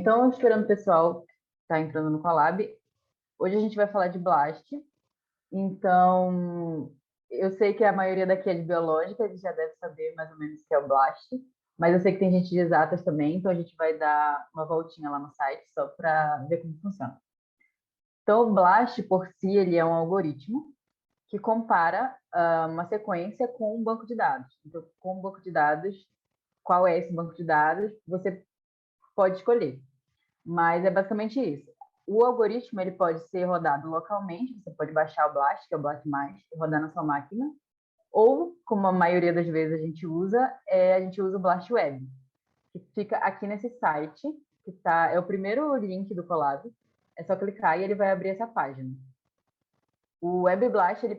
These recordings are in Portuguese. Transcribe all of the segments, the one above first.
Então, esperando o pessoal que está entrando no Colab, hoje a gente vai falar de Blast. Então, eu sei que a maioria daqui é de biológica, a gente já deve saber mais ou menos o que é o Blast, mas eu sei que tem gente de exatas também, então a gente vai dar uma voltinha lá no site só para ver como funciona. Então, o Blast, por si, ele é um algoritmo que compara uma sequência com um banco de dados. Então, com um banco de dados, qual é esse banco de dados? Você pode escolher. Mas é basicamente isso. O algoritmo ele pode ser rodado localmente, você pode baixar o Blast, que é o BlastMash, e rodar na sua máquina, ou, como a maioria das vezes a gente usa o Blast Web, que fica aqui nesse site, que é o primeiro link do Colab, é só clicar e ele vai abrir essa página. O Web Blast ele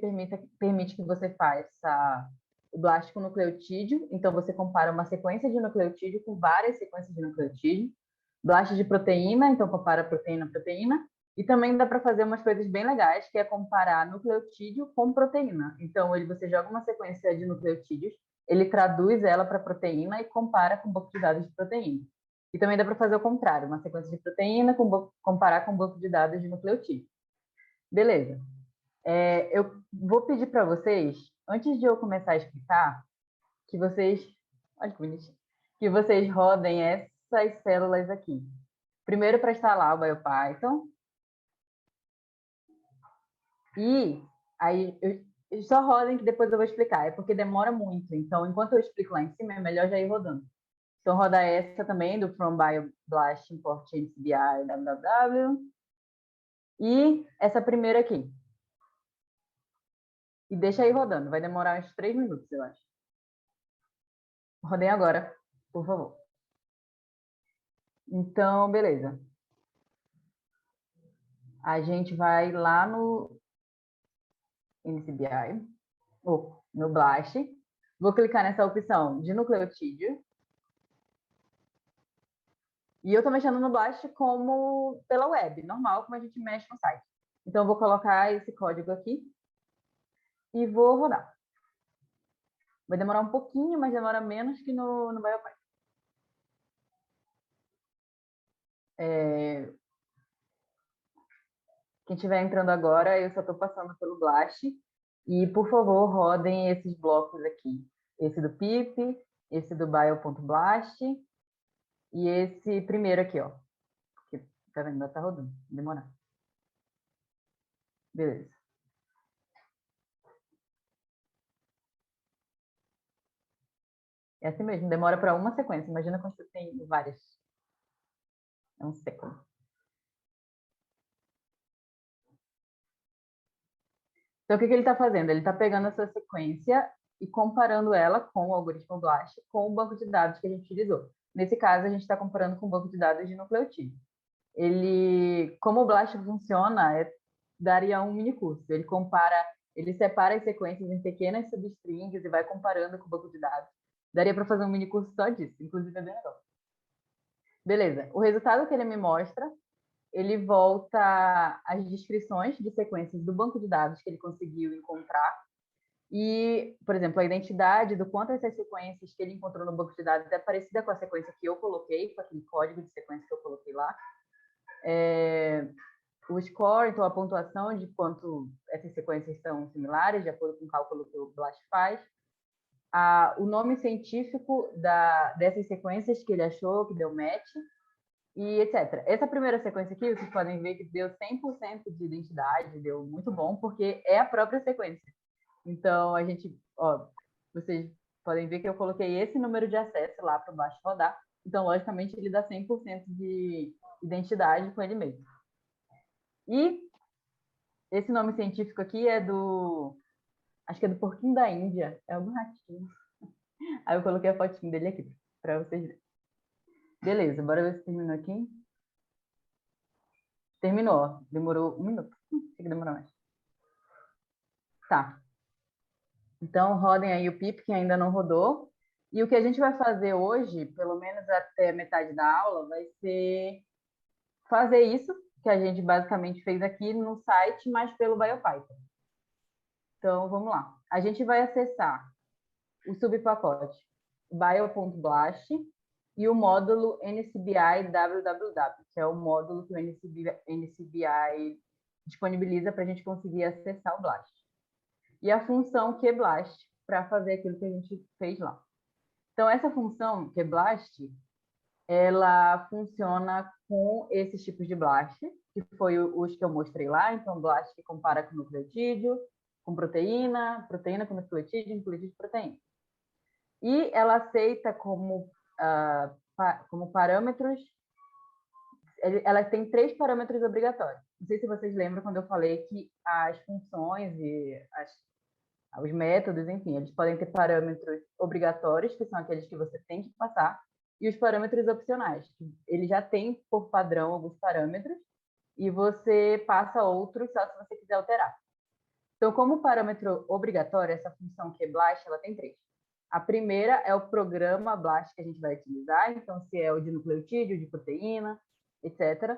permite que você faça o Blast com nucleotídeo, então você compara uma sequência de nucleotídeo com várias sequências de nucleotídeo. Blast de proteína, então compara proteína a proteína. E também dá para fazer umas coisas bem legais, que é comparar nucleotídeo com proteína. Então, você joga uma sequência de nucleotídeos, ele traduz ela para proteína e compara com um banco de dados de proteína. E também dá para fazer o contrário, uma sequência de proteína comparar com um banco de dados de nucleotídeo. Beleza. Eu vou pedir para vocês, antes de eu começar a explicar, que vocês, olha que bonitinho, que vocês rodem essas células aqui. Primeiro para instalar o BioPython. E aí, só rodem que depois eu vou explicar. É porque demora muito. Então, enquanto eu explico lá em cima, é melhor já ir rodando. Então, roda essa também, do From BioBlast Import NCBI www. E essa primeira aqui. E deixa aí rodando. Vai demorar uns 3 minutos, eu acho. Rodem agora, por favor. Então, beleza. A gente vai lá no NCBI, ou no Blast. Vou clicar nessa opção de nucleotídeo. E eu estou mexendo no Blast como pela web, normal, como a gente mexe no site. Então, eu vou colocar esse código aqui e vou rodar. Vai demorar um pouquinho, mas demora menos que no BioPython. Quem estiver entrando agora, eu só estou passando pelo Blast. E, por favor, rodem esses blocos aqui. Esse do pip, esse do bio.blast e esse primeiro aqui, ó. Que, tá vendo? Ainda tá rodando. Demorar. Beleza. É assim mesmo, demora para uma sequência. Imagina quando você tem várias. É um século. Então, o que ele está fazendo? Ele está pegando essa sequência e comparando ela com o algoritmo BLAST com o banco de dados que a gente utilizou. Nesse caso, a gente está comparando com o banco de dados de nucleotídeo. Como o BLAST funciona, daria um mini curso. Ele separa as sequências em pequenas substrings e vai comparando com o banco de dados. Daria para fazer um mini curso só disso, inclusive é bem legal. Beleza. O resultado que ele me mostra, ele volta as descrições de sequências do banco de dados que ele conseguiu encontrar e, por exemplo, a identidade do quanto essas sequências que ele encontrou no banco de dados é parecida com a sequência que eu coloquei, com aquele código de sequência que eu coloquei lá. O score, então a pontuação de quanto essas sequências são similares, de acordo com o cálculo que o Blast faz. O nome científico dessas sequências que ele achou, que deu match, e etc. Essa primeira sequência aqui, vocês podem ver que deu 100% de identidade, deu muito bom, porque é a própria sequência. Então, vocês podem ver que eu coloquei esse número de acesso lá para o Blast rodar. Então, logicamente, ele dá 100% de identidade com ele mesmo. E esse nome científico aqui acho que é do porquinho da Índia, é algum ratinho. Aí eu coloquei a fotinho dele aqui, para vocês verem. Beleza, bora ver se terminou aqui. Terminou, demorou 1 minuto. Tem que demorar mais. Tá. Então, rodem aí o PIP, que ainda não rodou. E o que a gente vai fazer hoje, pelo menos até metade da aula, vai ser fazer isso que a gente basicamente fez aqui no site, mas pelo BioPython. Então, vamos lá. A gente vai acessar o subpacote bio.blast e o módulo NCBI www, que é o módulo que o NCBI disponibiliza para a gente conseguir acessar o BLAST. E a função QBLAST para fazer aquilo que a gente fez lá. Então, essa função QBLAST, ela funciona com esses tipos de BLAST, que foi os que eu mostrei lá. Então, BLAST que compara com nucleotídeo, com proteína, proteína com nucleotídeo, nucleotídeo com proteína. E ela aceita como parâmetros, ela tem 3 parâmetros obrigatórios. Não sei se vocês lembram quando eu falei que as funções e os métodos, enfim, eles podem ter parâmetros obrigatórios, que são aqueles que você tem que passar, e os parâmetros opcionais, que ele já tem por padrão alguns parâmetros, e você passa outros só se você quiser alterar. Então, como parâmetro obrigatório, essa função QBLAST, ela tem 3. A primeira é o programa BLAST que a gente vai utilizar, então se é o de nucleotídeo, de proteína, etc.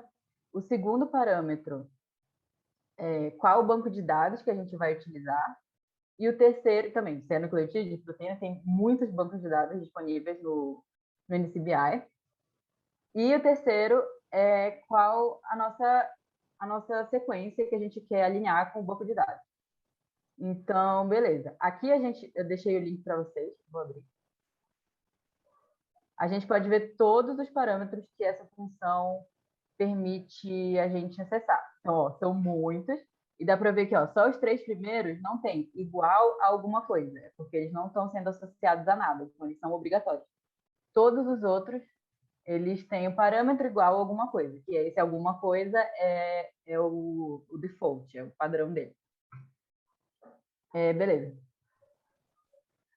O segundo parâmetro é qual o banco de dados que a gente vai utilizar. E o terceiro também, se é nucleotídeo, de proteína, tem muitos bancos de dados disponíveis no NCBI. E o terceiro é qual a nossa sequência que a gente quer alinhar com o banco de dados. Então, beleza. Aqui eu deixei o link para vocês, vou abrir. A gente pode ver todos os parâmetros que essa função permite a gente acessar. Então, ó, são muitos, e dá para ver que ó, só os 3 primeiros não tem igual a alguma coisa, porque eles não estão sendo associados a nada, então eles são obrigatórios. Todos os outros, eles têm o parâmetro igual a alguma coisa, e esse alguma coisa é o default, é o padrão dele. Beleza.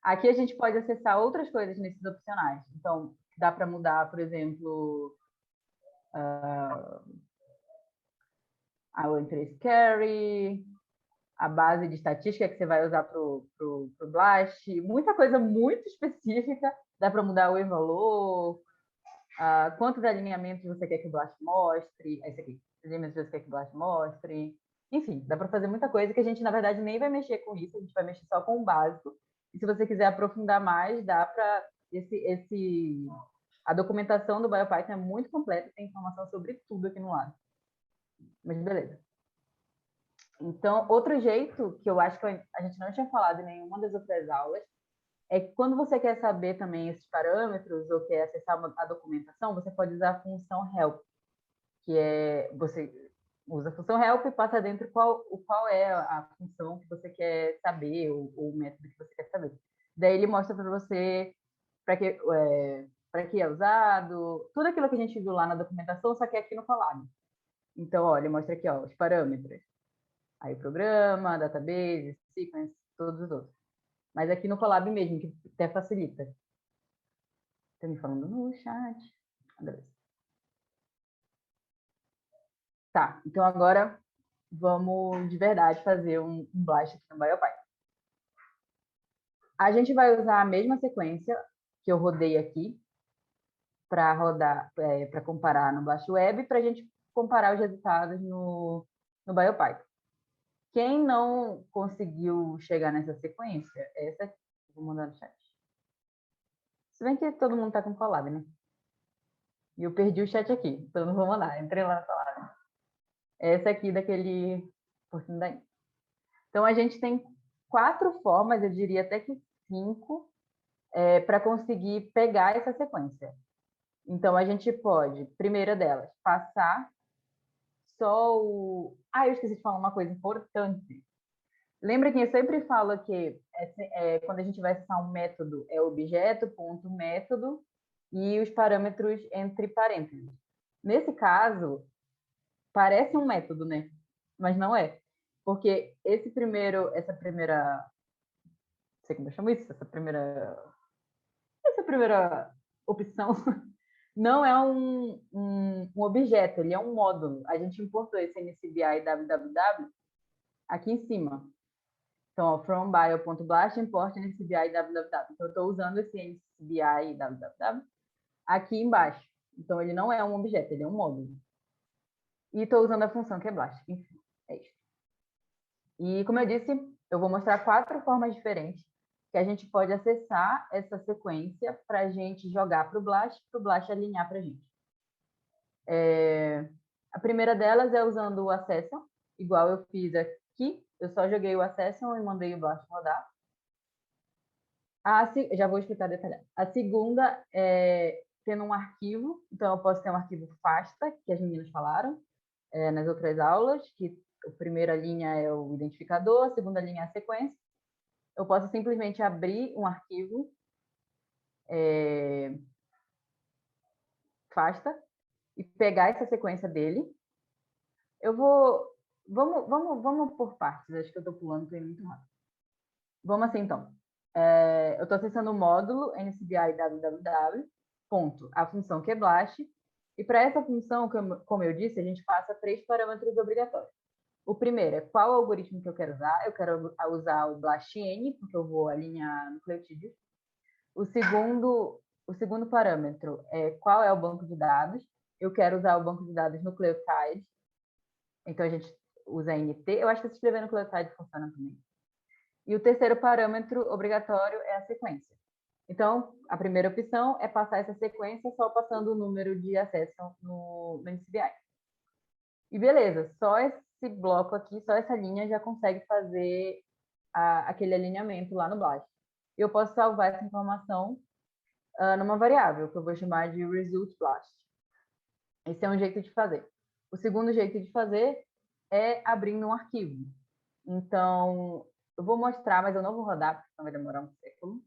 Aqui a gente pode acessar outras coisas nesses opcionais. Então, dá para mudar, por exemplo, o interesse carry, a base de estatística que você vai usar para o BLAST, muita coisa muito específica. Dá para mudar o e-valor, quantos alinhamentos você quer que o BLAST mostre, esse aqui, alinhamentos você quer que o BLAST mostre. Enfim, dá para fazer muita coisa que a gente, na verdade, nem vai mexer com isso, a gente vai mexer só com o básico. E se você quiser aprofundar mais, dá para... A documentação do BioPython é muito completa, tem informação sobre tudo aqui no lado. Mas beleza. Então, outro jeito que eu acho que a gente não tinha falado em nenhuma das outras aulas é que quando você quer saber também esses parâmetros ou quer acessar a documentação, você pode usar a função help, que é você usa a função help e passa dentro qual é a função que você quer saber ou o método que você quer saber. Daí ele mostra para você para que é usado, tudo aquilo que a gente viu lá na documentação, só que aqui no Colab. Então, ó, ele mostra aqui ó, os parâmetros. Aí programa, database, sequence, todos os outros. Mas aqui no Colab mesmo, que até facilita. Tá me falando no chat. Beleza. Tá, então agora vamos de verdade fazer um blast aqui no BioPython. A gente vai usar a mesma sequência que eu rodei aqui para rodar, para comparar no Blast Web, para a gente comparar os resultados no BioPython. Quem não conseguiu chegar nessa sequência, essa aqui, vou mandar no chat. Se bem que todo mundo está com Colab, né? E eu perdi o chat aqui, então não vou mandar. Entrei lá na Colab. Essa aqui daquele pouquinho daí. Então, a gente tem 4 formas, eu diria até que 5, para conseguir pegar essa sequência. Então, a gente pode, primeira delas, passar só o... eu esqueci de falar uma coisa importante. Lembra que eu sempre falo que quando a gente vai acessar um método, é objeto.método e os parâmetros entre parênteses. Nesse caso, parece um método, né? Mas não é. Porque essa primeira... Não sei como eu chamo isso, essa primeira opção não é um objeto, ele é um módulo. A gente importou esse NCBI www aqui em cima. Então, ó, from bio.blast import NCBI www. Então, eu estou usando esse NCBI www aqui embaixo. Então, ele não é um objeto, ele é um módulo. E estou usando a função que é blast. Enfim, é isso. E, como eu disse, eu vou mostrar 4 formas diferentes que a gente pode acessar essa sequência para a gente jogar para o Blast alinhar para a gente. A primeira delas é usando o Accession, igual eu fiz aqui. Eu só joguei o Accession e mandei o Blast rodar. Já vou explicar detalhado. A segunda é tendo um arquivo. Então, eu posso ter um arquivo FASTA, que as meninas falaram nas outras aulas, que a primeira linha é o identificador, a segunda linha é a sequência. Eu posso simplesmente abrir um arquivo FASTA e pegar essa sequência dele. Vamos por partes, acho que eu estou pulando, estou muito rápido. Vamos assim, então. Eu estou acessando o módulo NCBI www, a função QBlast, e para essa função, como eu disse, a gente passa 3 parâmetros obrigatórios. O primeiro é qual algoritmo que eu quero usar. Eu quero usar o BlastN, porque eu vou alinhar nucleotídeos. O segundo parâmetro é qual é o banco de dados. Eu quero usar o banco de dados nucleotide. Então, a gente usa NT. Eu acho que se escrever nucleotide funciona também. E o terceiro parâmetro obrigatório é a sequência. Então, a primeira opção é passar essa sequência só passando o número de acesso no NCBI. E beleza, só esse bloco aqui, só essa linha já consegue fazer aquele alinhamento lá no Blast. Eu posso salvar essa informação numa variável, que eu vou chamar de result Blast. Esse é um jeito de fazer. O segundo jeito de fazer é abrindo um arquivo. Então, eu vou mostrar, mas eu não vou rodar, porque senão vai demorar um século.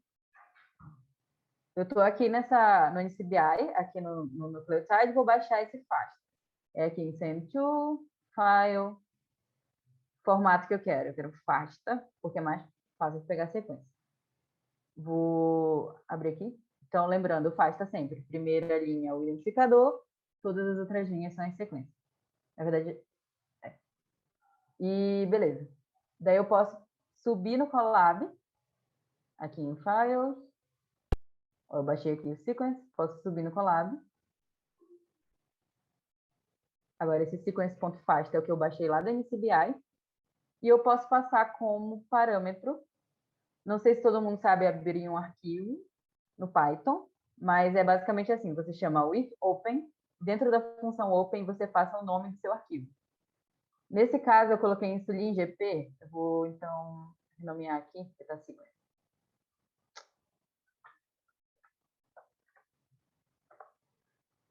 Eu estou aqui no NCBI, aqui no Nucleotide, vou baixar esse FASTA. É aqui em Send to, File, formato que eu quero. Eu quero FASTA, porque é mais fácil de pegar a sequência. Vou abrir aqui. Então, lembrando, o FASTA sempre. Primeira linha é o identificador, todas as outras linhas são as sequências. Na verdade, E beleza. Daí eu posso subir no Colab, aqui em Files. Eu baixei aqui o Sequence, posso subir no Colab. Agora, esse sequence.fast é o que eu baixei lá da NCBI. E eu posso passar como parâmetro. Não sei se todo mundo sabe abrir um arquivo no Python, mas é basicamente assim, você chama with open, dentro da função open você passa o nome do seu arquivo. Nesse caso, eu coloquei insulin GP, eu vou, então, nomear aqui, que está sequence.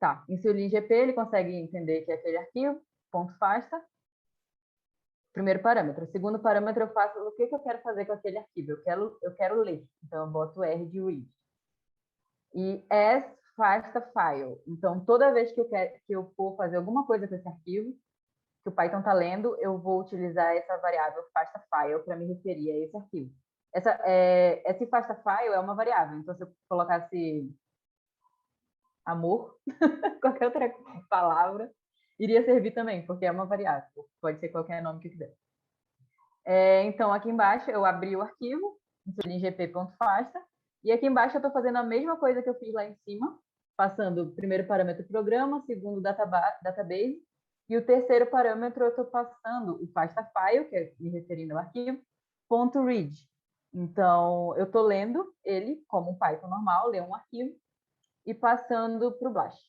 Tá, insulin GP, ele consegue entender que é aquele arquivo, ponto FASTA. Primeiro parâmetro. Segundo parâmetro, eu faço o que eu quero fazer com aquele arquivo. Eu quero ler, então eu boto R de read. E as FASTA file. Então, toda vez que eu for fazer alguma coisa com esse arquivo, que o Python está lendo, eu vou utilizar essa variável FASTA file para me referir a esse arquivo. Esse FASTA file é uma variável. Então, se eu colocasse amor, qualquer outra palavra, iria servir também, porque é uma variável. Pode ser qualquer nome que quiser. Então, aqui embaixo, eu abri o arquivo, insulinGP.fasta, e aqui embaixo eu estou fazendo a mesma coisa que eu fiz lá em cima, passando o primeiro parâmetro programa, segundo database, e o terceiro parâmetro eu estou passando o FASTA file, que é me referindo ao arquivo, .read. Então, eu estou lendo ele como um Python normal, ler um arquivo, e passando para o Blast.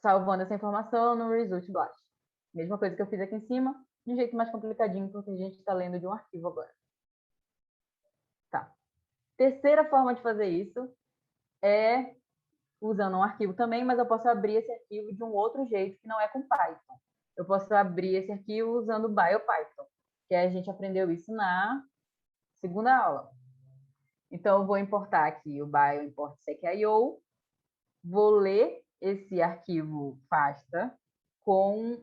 Salvando essa informação no result Blast. Mesma coisa que eu fiz aqui em cima, de um jeito mais complicadinho, porque a gente está lendo de um arquivo agora. Tá. Terceira forma de fazer isso é usando um arquivo também, mas eu posso abrir esse arquivo de um outro jeito, que não é com Python. Eu posso abrir esse arquivo usando BioPython, que a gente aprendeu isso na segunda aula. Então, eu vou importar aqui o bioimport seq.io, vou ler esse arquivo FASTA com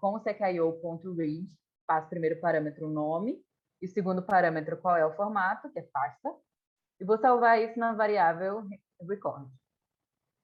o seq.io.read, passo o primeiro parâmetro o nome, e o segundo parâmetro qual é o formato, que é FASTA, e vou salvar isso na variável record.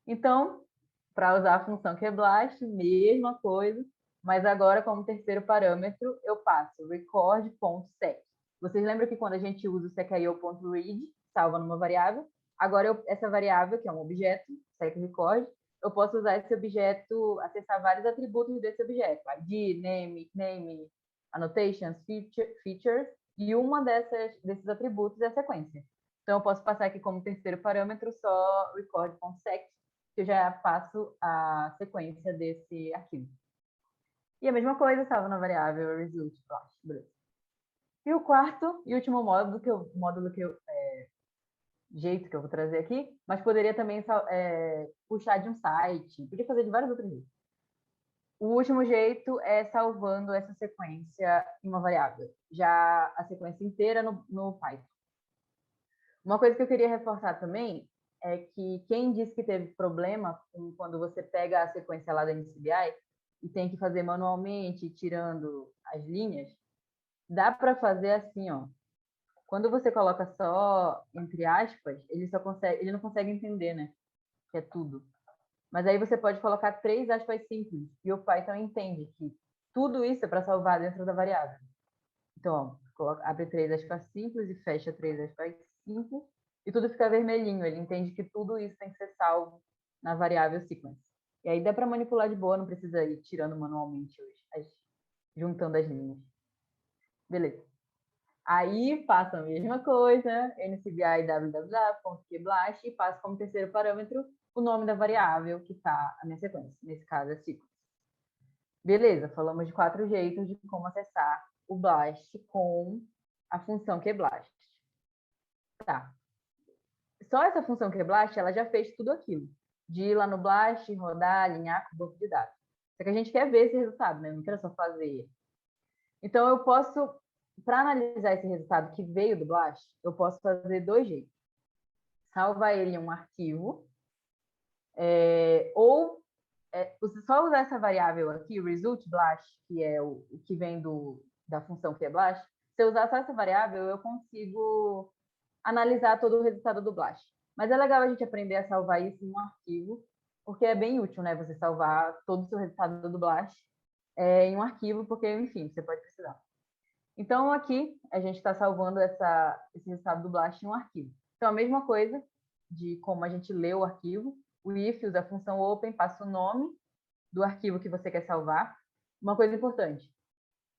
Então, para usar a função QBlast, mesma coisa, mas agora como terceiro parâmetro eu passo record.sec. Vocês lembram que quando a gente usa o seq.io.read, salva numa variável? Agora, essa variável, que é um objeto, secRecord, eu posso usar esse objeto, acessar vários atributos desse objeto. ID, name, annotations, features, e uma desses atributos é a sequência. Então, eu posso passar aqui como terceiro parâmetro só record.sec, que eu já passo a sequência desse arquivo. E a mesma coisa salvo na variável result. Beleza. E o quarto e último jeito que eu vou trazer aqui, mas poderia também puxar de um site, podia fazer de vários outros jeitos. O último jeito é salvando essa sequência em uma variável, já a sequência inteira no Python. Uma coisa que eu queria reforçar também é que quem disse que teve problema quando você pega a sequência lá da NCBI e tem que fazer manualmente, tirando as linhas, dá para fazer assim, ó. Quando você coloca só entre aspas, ele não consegue entender, né? Que é tudo. Mas aí você pode colocar 3 aspas simples e o Python entende que tudo isso é para salvar dentro da variável. Então, ó, abre 3 aspas simples e fecha 3 aspas simples e tudo fica vermelhinho. Ele entende que tudo isso tem que ser salvo na variável sequence. E aí dá para manipular de boa, não precisa ir tirando manualmente juntando as linhas. Beleza. Aí faço a mesma coisa, ncbi www.qblast, e passo como terceiro parâmetro o nome da variável que está a minha sequência. Nesse caso é sequence. Beleza, falamos de 4 jeitos de como acessar o Blast com a função QBlast. Tá. Só essa função QBlast, ela já fez tudo aquilo. De ir lá no Blast, rodar, alinhar com o banco de dados. Só que a gente quer ver esse resultado, né? Eu não quero só fazer. Então, eu posso, para analisar esse resultado que veio do Blast, eu posso fazer 2 jeitos. Salvar ele em um arquivo, ou só usar essa variável aqui, result blast, que é o que vem da função que é blast. Se eu usar só essa variável, eu consigo analisar todo o resultado do blast. Mas é legal a gente aprender a salvar isso em um arquivo, porque é bem útil, né? Você salvar todo o seu resultado do blast em um arquivo, porque, enfim, você pode precisar. Então, aqui, a gente está salvando esse resultado do blast em um arquivo. Então, a mesma coisa de como a gente lê o arquivo, o if usa a função open, passa o nome do arquivo que você quer salvar. Uma coisa importante,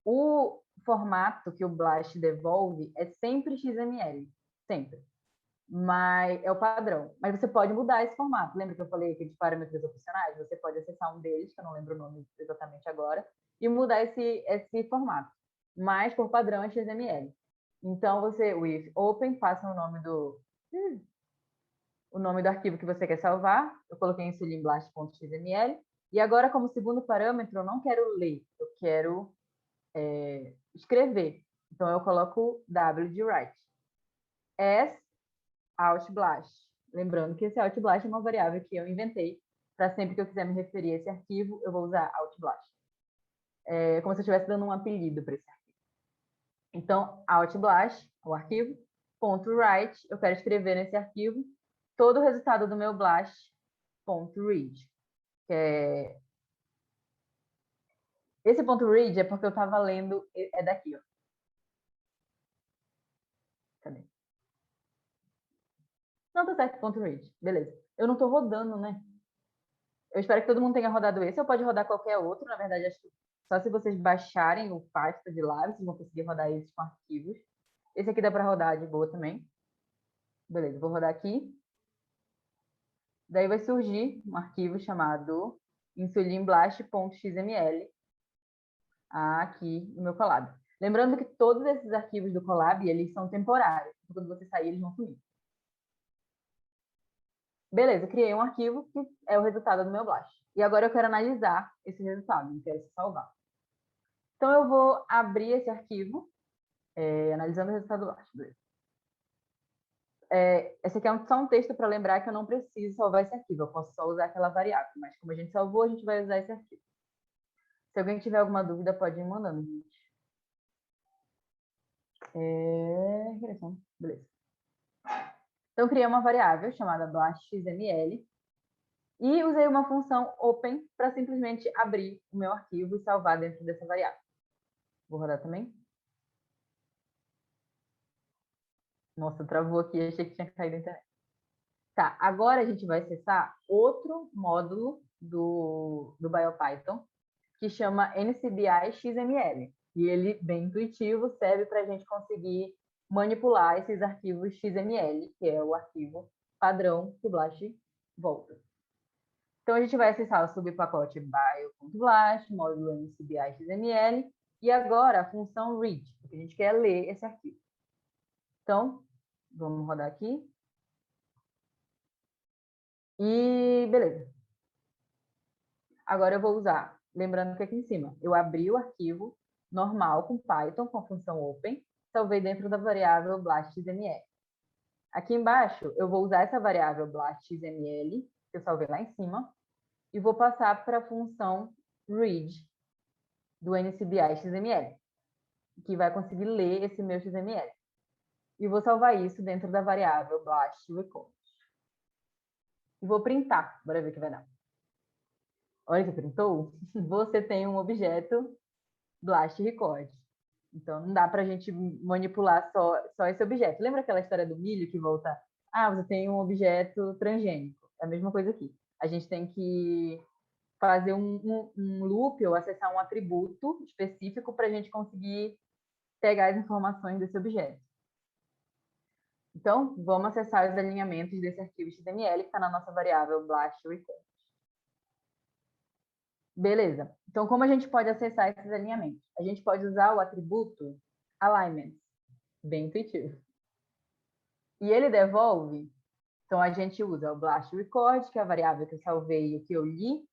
o formato que o Blast devolve é sempre XML, sempre. Mas é o padrão. Mas você pode mudar esse formato. Lembra que eu falei aqui de parâmetros opcionais? Você pode acessar um deles, que eu não lembro o nome exatamente agora, e mudar esse formato. Mas, por padrão, é XML. Então, o if open, passa o nome do arquivo que você quer salvar. Eu coloquei insulinblast.xml. E agora, como segundo parâmetro, eu não quero ler, eu quero escrever. Então, eu coloco w de write. As outblast. Lembrando que esse outblast é uma variável que eu inventei para sempre que eu quiser me referir a esse arquivo, eu vou usar outblast. É como se eu estivesse dando um apelido para esse arquivo. Então, outblast, o arquivo, .write, eu quero escrever nesse arquivo todo o resultado do meu blast.read. Esse .read é porque eu estava lendo, é daqui, ó. Cadê? Não, tá certo, .read. Beleza. Eu não estou rodando, né? Eu espero que todo mundo tenha rodado esse, ou pode rodar qualquer outro. Na verdade, acho que só se vocês baixarem o pasta de lá, vocês vão conseguir rodar esses com arquivos. Esse aqui dá para rodar de boa também. Beleza, vou rodar aqui. Daí vai surgir um arquivo chamado insulinblast.xml aqui no meu Colab. Lembrando que todos esses arquivos do Colab, eles são temporários. Quando você sair, eles vão sumir. Beleza, criei um arquivo que é o resultado do meu Blast. E agora eu quero analisar esse resultado, não quero salvar. Então, eu vou abrir esse arquivo, analisando o resultado do Blast. Beleza. Esse aqui é só um texto para lembrar que eu não preciso salvar esse arquivo, eu posso só usar aquela variável, mas como a gente salvou, a gente vai usar esse arquivo. Se alguém tiver alguma dúvida, pode ir mandando, gente. Beleza. Então, eu criei uma variável chamada blast.xml e usei uma função open para simplesmente abrir o meu arquivo e salvar dentro dessa variável. Vou rodar também. Nossa, travou aqui, achei que tinha caído a internet. Tá, agora a gente vai acessar outro módulo do BioPython, que chama NCBI XML. E ele, bem intuitivo, serve para a gente conseguir manipular esses arquivos XML, que é o arquivo padrão que o Blast volta. Então, a gente vai acessar o subpacote bio.blast, módulo NCBI XML, e agora a função read, porque a gente quer ler esse arquivo. Então, vamos rodar aqui. E beleza. Agora eu vou usar, lembrando que aqui em cima, eu abri o arquivo normal com Python, com a função open, salvei dentro da variável blast.xml. Aqui embaixo, eu vou usar essa variável blast.xml, que eu salvei lá em cima, e vou passar para a função read do NCBI XML, que vai conseguir ler esse meu XML. E vou salvar isso dentro da variável blast record. E vou printar, bora ver o que vai dar. Olha que printou. Você tem um objeto blast record. Então, não dá para a gente manipular só esse objeto. Lembra aquela história do milho que volta? Ah, você tem um objeto transgênico. É a mesma coisa aqui. A gente tem que fazer um loop ou acessar um atributo específico para a gente conseguir pegar as informações desse objeto. Então, vamos acessar os alinhamentos desse arquivo XML que está na nossa variável blast record. Beleza. Então, como a gente pode acessar esses alinhamentos? A gente pode usar o atributo alignment, bem intuitivo. E ele devolve, então a gente usa o blast record, que é a variável que eu salvei o que eu li,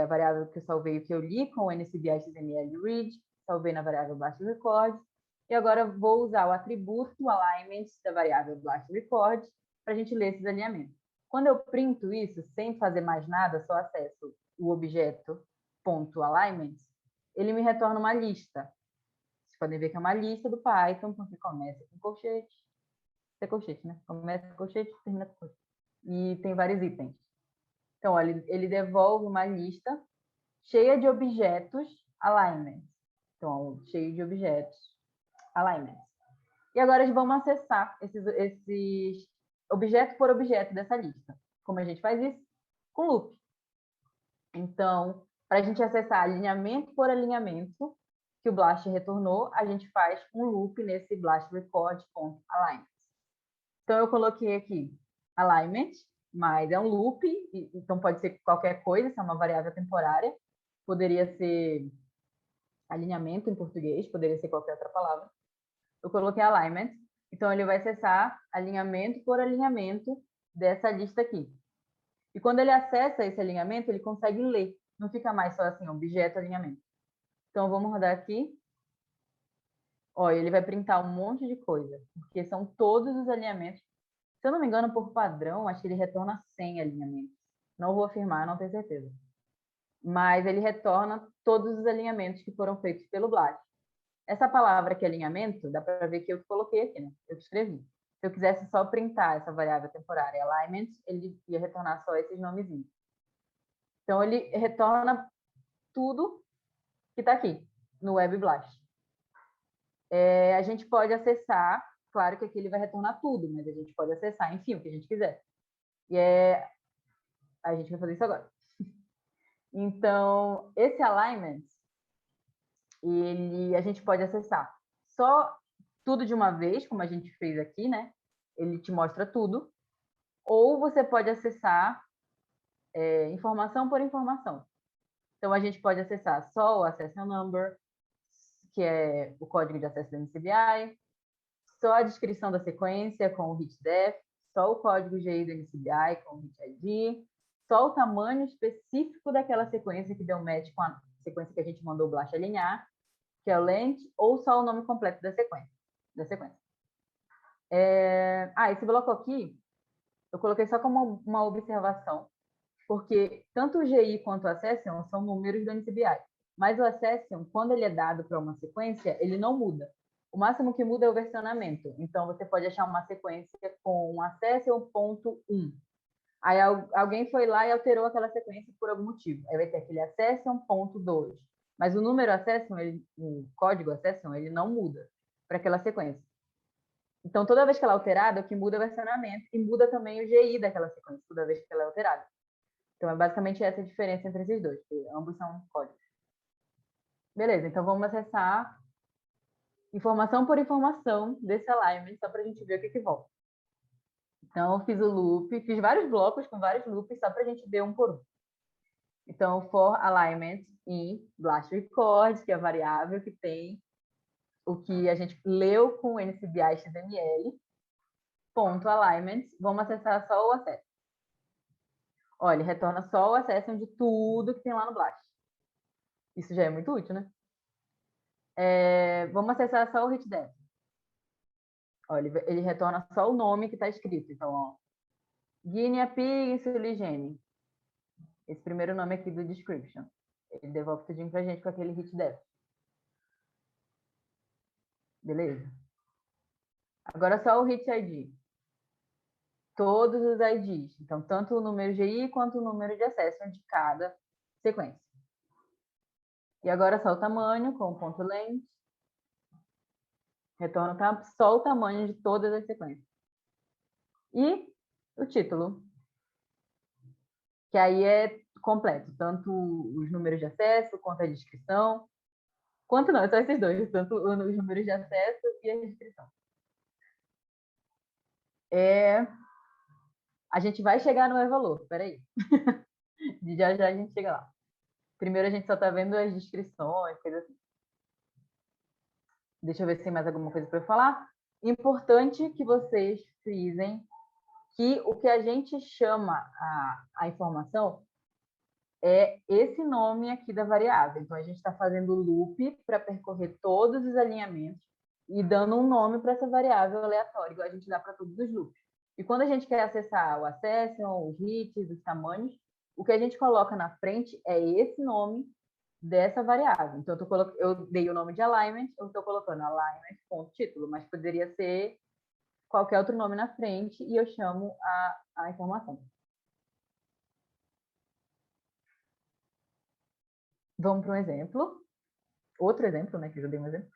a variável que eu salvei o que eu li com o NCBI XML read, salvei na variável blast record, e agora eu vou usar o atributo alignment da variável blast record para a gente ler esses alinhamentos. Quando eu printo isso, sem fazer mais nada, só acesso o objeto .alignment, ele me retorna uma lista. Vocês podem ver que é uma lista do Python, porque começa com colchete. É colchete, né? Começa com colchete, termina com colchete. E tem vários itens. Então, olha, ele devolve uma lista cheia de objetos alignment. Então, cheio de objetos alignment. E agora vamos acessar esses objeto por objeto dessa lista. Como a gente faz isso? Com loop. Então, para a gente acessar alinhamento por alinhamento que o Blast retornou, a gente faz um loop nesse blast record.alignment. Então, eu coloquei aqui alignment, mas é um loop, então pode ser qualquer coisa, se é uma variável temporária. Poderia ser alinhamento em português, poderia ser qualquer outra palavra. Eu coloquei alignment, então ele vai acessar alinhamento por alinhamento dessa lista aqui. E quando ele acessa esse alinhamento, ele consegue ler. Não fica mais só assim, objeto alinhamento. Então, vamos rodar aqui. Olha, ele vai printar um monte de coisa, porque são todos os alinhamentos. Se eu não me engano, por padrão, acho que ele retorna 100 alinhamentos. Não vou afirmar, não tenho certeza. Mas ele retorna todos os alinhamentos que foram feitos pelo Blast. Essa palavra aqui, alinhamento, dá para ver que eu coloquei aqui, né? Eu que escrevi. Se eu quisesse só printar essa variável temporária alignment, ele ia retornar só esses nomezinhos. Então, ele retorna tudo que está aqui no Web Blast. A gente pode acessar, claro que aqui ele vai retornar tudo, mas a gente pode acessar, enfim, o que a gente quiser. E a gente vai fazer isso agora. Então, esse alignment, a gente pode acessar só tudo de uma vez, como a gente fez aqui, né? Ele te mostra tudo. Ou você pode acessar informação por informação. Então, a gente pode acessar só o accession number, que é o código de acesso do NCBI, só a descrição da sequência com o HitDef, só o código GI do NCBI com o HitID, só o tamanho específico daquela sequência que deu match com a sequência que a gente mandou o Blast alinhar, que é o length, ou só o nome completo da sequência. Esse bloco aqui, eu coloquei só como uma observação, porque tanto o GI quanto o accession são números do NCBI. Mas o accession, quando ele é dado para uma sequência, ele não muda. O máximo que muda é o versionamento. Então, você pode achar uma sequência com um accession.1. Aí alguém foi lá e alterou aquela sequência por algum motivo. Aí vai ter aquele accession.2. Mas o número accession, o código accession, ele não muda para aquela sequência. Então, toda vez que ela é alterada, o que muda é o versionamento e muda também o GI daquela sequência, toda vez que ela é alterada. Então, é basicamente essa a diferença entre esses dois, porque ambos são códigos. Beleza, então vamos acessar informação por informação desse alignment, só para a gente ver o que volta. Então, eu fiz o loop, fiz vários blocos com vários loops, só para a gente ver um por um. Então, for alignment em blast record, que é a variável que tem o que a gente leu com o NCBI XML, ponto alignment, vamos acessar só o acesso. Olha, ele retorna só o acesso de tudo que tem lá no blast. Isso já é muito útil, né? Vamos acessar só o HitDev. Olha, ele retorna só o nome que está escrito. Então, ó, Guinea Pig Insuligene. Esse primeiro nome aqui do description. Ele devolve tudinho pra gente com aquele HitDev. Beleza? Agora só o Hit ID. Todos os IDs. Então, tanto o número GI quanto o número de acesso de cada sequência. E agora só o tamanho com o ponto length. Retorna só o tamanho de todas as sequências. E o título, que aí é completo, tanto os números de acesso quanto a descrição. Quanto não, só esses dois, tanto os números de acesso e a descrição. A gente vai chegar no e-valor, peraí. Já já a gente chega lá. Primeiro a gente só está vendo as descrições, coisas assim. Deixa eu ver se tem mais alguma coisa para eu falar. Importante que vocês frisem que o que a gente chama a informação é esse nome aqui da variável. Então, a gente está fazendo loop para percorrer todos os alinhamentos e dando um nome para essa variável aleatória, igual a gente dá para todos os loops. E quando a gente quer acessar o accession, os hits, os tamanhos, o que a gente coloca na frente é esse nome dessa variável. Então, eu dei o nome de alignment, eu estou colocando alignment.título, mas poderia ser qualquer outro nome na frente e eu chamo a informação. Vamos para um exemplo. Outro exemplo, né, que eu já dei um exemplo.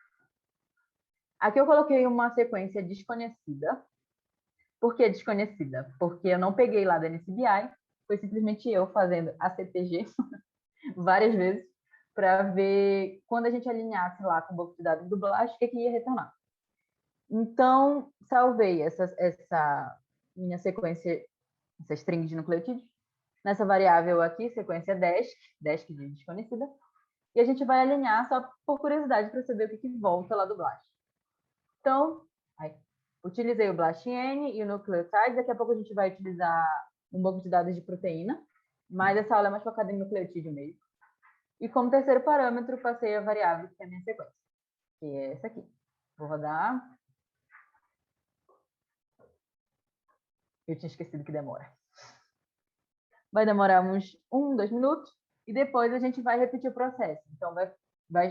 Aqui eu coloquei uma sequência desconhecida. Por que desconhecida? Porque eu não peguei lá da NCBI, foi simplesmente eu fazendo a CTG várias vezes para ver quando a gente alinhasse lá com o banco de dados do Blast, o que ia retornar. Então, salvei essa minha sequência, essa string de nucleotídeos, nessa variável aqui, sequência desk de desconhecida, e a gente vai alinhar só por curiosidade para saber o que volta lá do Blast. Então, utilizei o BlastN e o Nucleotides. Daqui a pouco a gente vai utilizar um banco de dados de proteína, mas essa aula é mais focada em nucleotídeo mesmo. E como terceiro parâmetro, passei a variável que é a minha sequência, que é essa aqui. Vou rodar. Eu tinha esquecido que demora. Vai demorar uns 2 minutos e depois a gente vai repetir o processo. Então, vai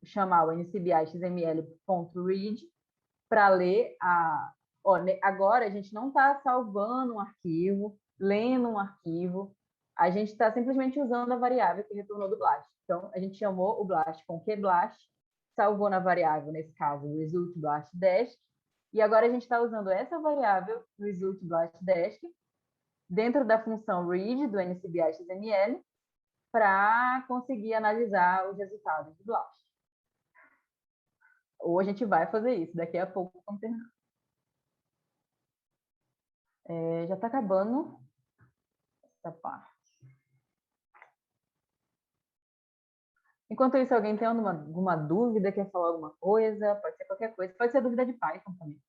chamar o NCBI XML.read para ler agora a gente não está salvando um arquivo, lendo um arquivo, a gente está simplesmente usando a variável que retornou do Blast. Então, a gente chamou o Blast com QBlast, salvou na variável, nesse caso, result Blast Desk, e agora a gente está usando essa variável, result Blast Desk, dentro da função read do NCBI XML, para conseguir analisar os resultados do Blast. Ou a gente vai fazer isso, daqui a pouco vamos terminar. Já está acabando essa parte. Enquanto isso, alguém tem alguma dúvida, quer falar alguma coisa? Pode ser qualquer coisa. Pode ser dúvida de Python também.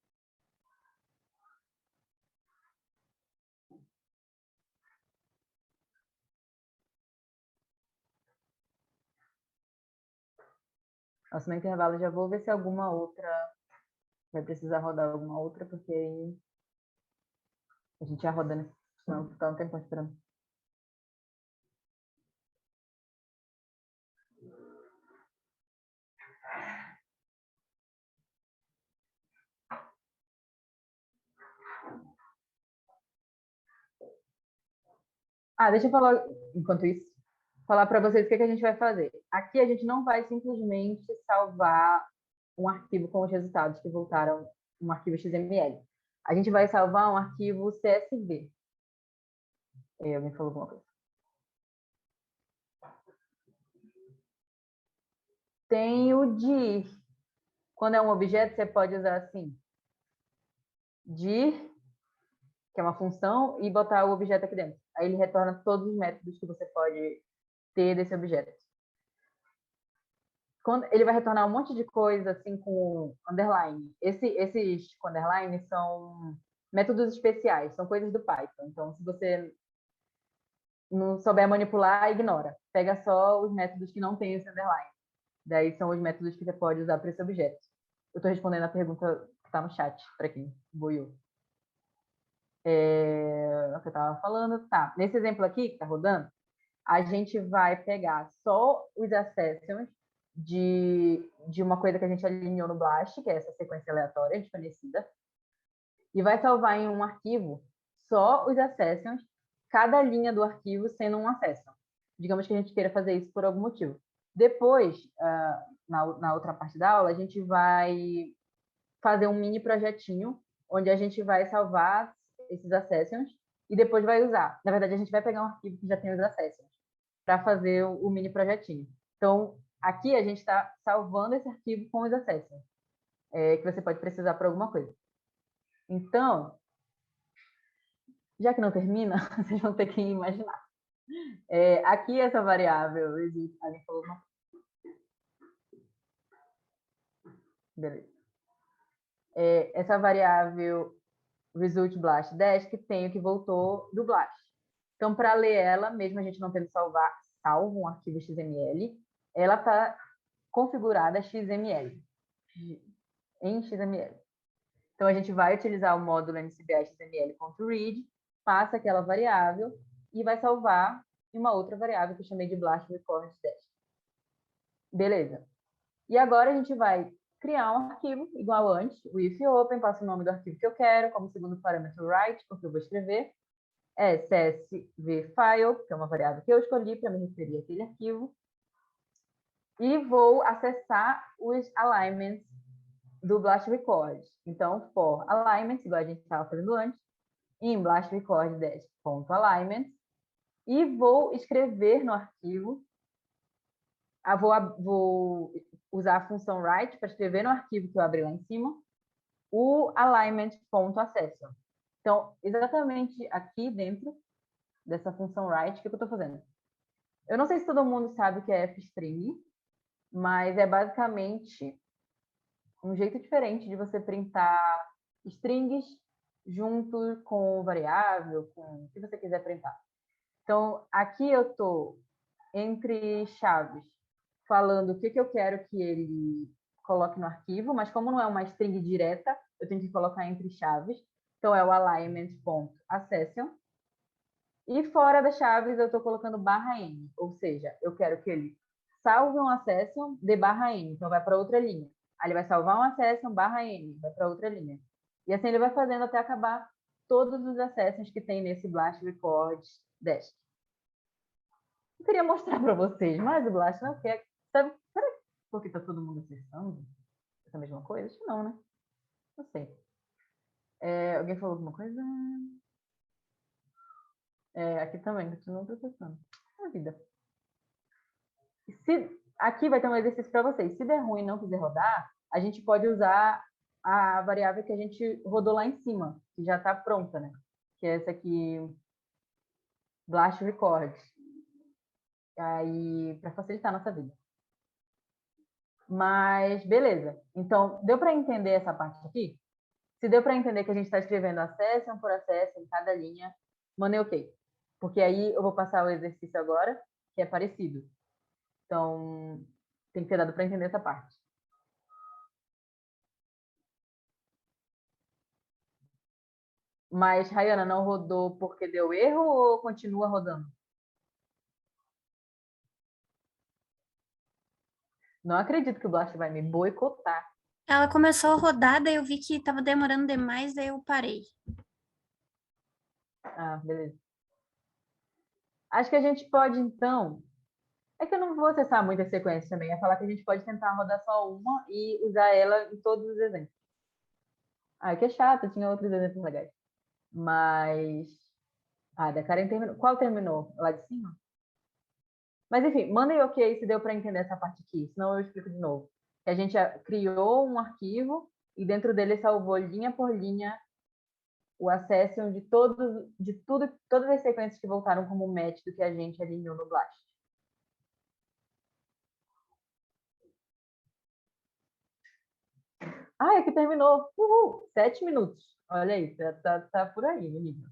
Nossa, no intervalo já vou ver se alguma outra vai precisar rodar alguma outra, porque aí a gente já roda, né? Senão ficar um tempo esperando. Deixa eu falar, enquanto isso, falar para vocês o que a gente vai fazer. Aqui a gente não vai simplesmente salvar um arquivo com os resultados que voltaram, um arquivo XML. A gente vai salvar um arquivo CSV. Alguém falou alguma coisa? Tem o dir. Quando é um objeto, você pode usar assim, dir, que é uma função, e botar o objeto aqui dentro. Aí ele retorna todos os métodos que você pode ter desse objeto. Ele vai retornar um monte de coisa assim com underline. Esses com underline são métodos especiais, são coisas do Python. Então, se você não souber manipular, ignora. Pega só os métodos que não têm esse underline. Daí são os métodos que você pode usar para esse objeto. Eu estou respondendo a pergunta que está no chat, para quem boiou. O que eu estava falando. Tá. Nesse exemplo aqui, que está rodando, a gente vai pegar só os accessions de uma coisa que a gente alinhou no Blast, que é essa sequência aleatória desconhecida, e vai salvar em um arquivo só os accessions, cada linha do arquivo sendo um accession. Digamos que a gente queira fazer isso por algum motivo. Depois, na outra parte da aula, a gente vai fazer um mini projetinho onde a gente vai salvar esses accessions e depois vai usar. Na verdade, a gente vai pegar um arquivo que já tem os accessions para fazer o mini projetinho. Então, aqui a gente está salvando esse arquivo com os accessions, que você pode precisar para alguma coisa. Então, já que não termina, vocês vão ter que imaginar. Aqui essa variável, alguém falou não? Beleza. Essa variável result blast dash que tem o que voltou do blast. Então, para ler ela, mesmo a gente não tendo salvo um arquivo XML, ela está configurada XML, em XML. Então, a gente vai utilizar o módulo ncba xml.read, passa aquela variável e vai salvar em uma outra variável que eu chamei de blast record dash. Beleza. E agora a gente vai criar um arquivo igual antes, o if open, passo o nome do arquivo que eu quero, como segundo parâmetro write, porque eu vou escrever, csv file, que é uma variável que eu escolhi para me referir àquele arquivo, e vou acessar os alignments do Blast Record. Então, for alignments, igual a gente estava fazendo antes, em Blast Record .alignments, e vou escrever no arquivo, vou usar a função write para escrever no arquivo que eu abri lá em cima, o alignment.accession. Então, exatamente aqui dentro dessa função write, o que eu estou fazendo? Eu não sei se todo mundo sabe o que é fstring, mas é basicamente um jeito diferente de você printar strings junto com variável, com o que você quiser printar. Então, aqui eu estou entre chaves, falando o que eu quero que ele coloque no arquivo, mas como não é uma string direta, eu tenho que colocar entre chaves. Então, é o alignment.accession. E fora das chaves, eu estou colocando /n, ou seja, eu quero que ele salve um accession de /n, então vai para outra linha. Aí ele vai salvar um accession /n, vai para outra linha. E assim ele vai fazendo até acabar todos os accessions que tem nesse Blast Record Dash. Eu queria mostrar para vocês, mas o Blast não quer. Sabe, será que porque está todo mundo acessando essa mesma coisa? Acho que não, né? Não sei. Alguém falou alguma coisa? Aqui também, continuo processando. A vida. Aqui vai ter um exercício para vocês. Se der ruim e não quiser rodar, a gente pode usar a variável que a gente rodou lá em cima, que já está pronta, né? Que é essa aqui, Blast Record. Aí, para facilitar a nossa vida. Mas, beleza. Então, deu para entender essa parte aqui? Se deu para entender que a gente está escrevendo accession por accession em cada linha, mandei OK. Porque aí eu vou passar o exercício agora, que é parecido. Então, tem que ter dado para entender essa parte. Mas, Rayana, não rodou porque deu erro ou continua rodando? Não acredito que o Blast vai me boicotar. Ela começou a rodar, daí eu vi que estava demorando demais, daí eu parei. Ah, beleza. Acho que a gente pode, então... É que eu não vou acessar muita sequência também. É falar que a gente pode tentar rodar só uma e usar ela em todos os exemplos. Ah, que é chato, tinha outros exemplos legais. Mas... Ah, da Karen terminou. Qual terminou? Lá de cima? Mas, enfim, mandem ok se deu para entender essa parte aqui, senão eu explico de novo. Que a gente criou um arquivo e dentro dele salvou linha por linha o accession de todas as sequências que voltaram como match do que a gente alinhou no Blast. Ah, é que terminou. Uhul! 7 minutos. Olha aí, tá por aí, menino.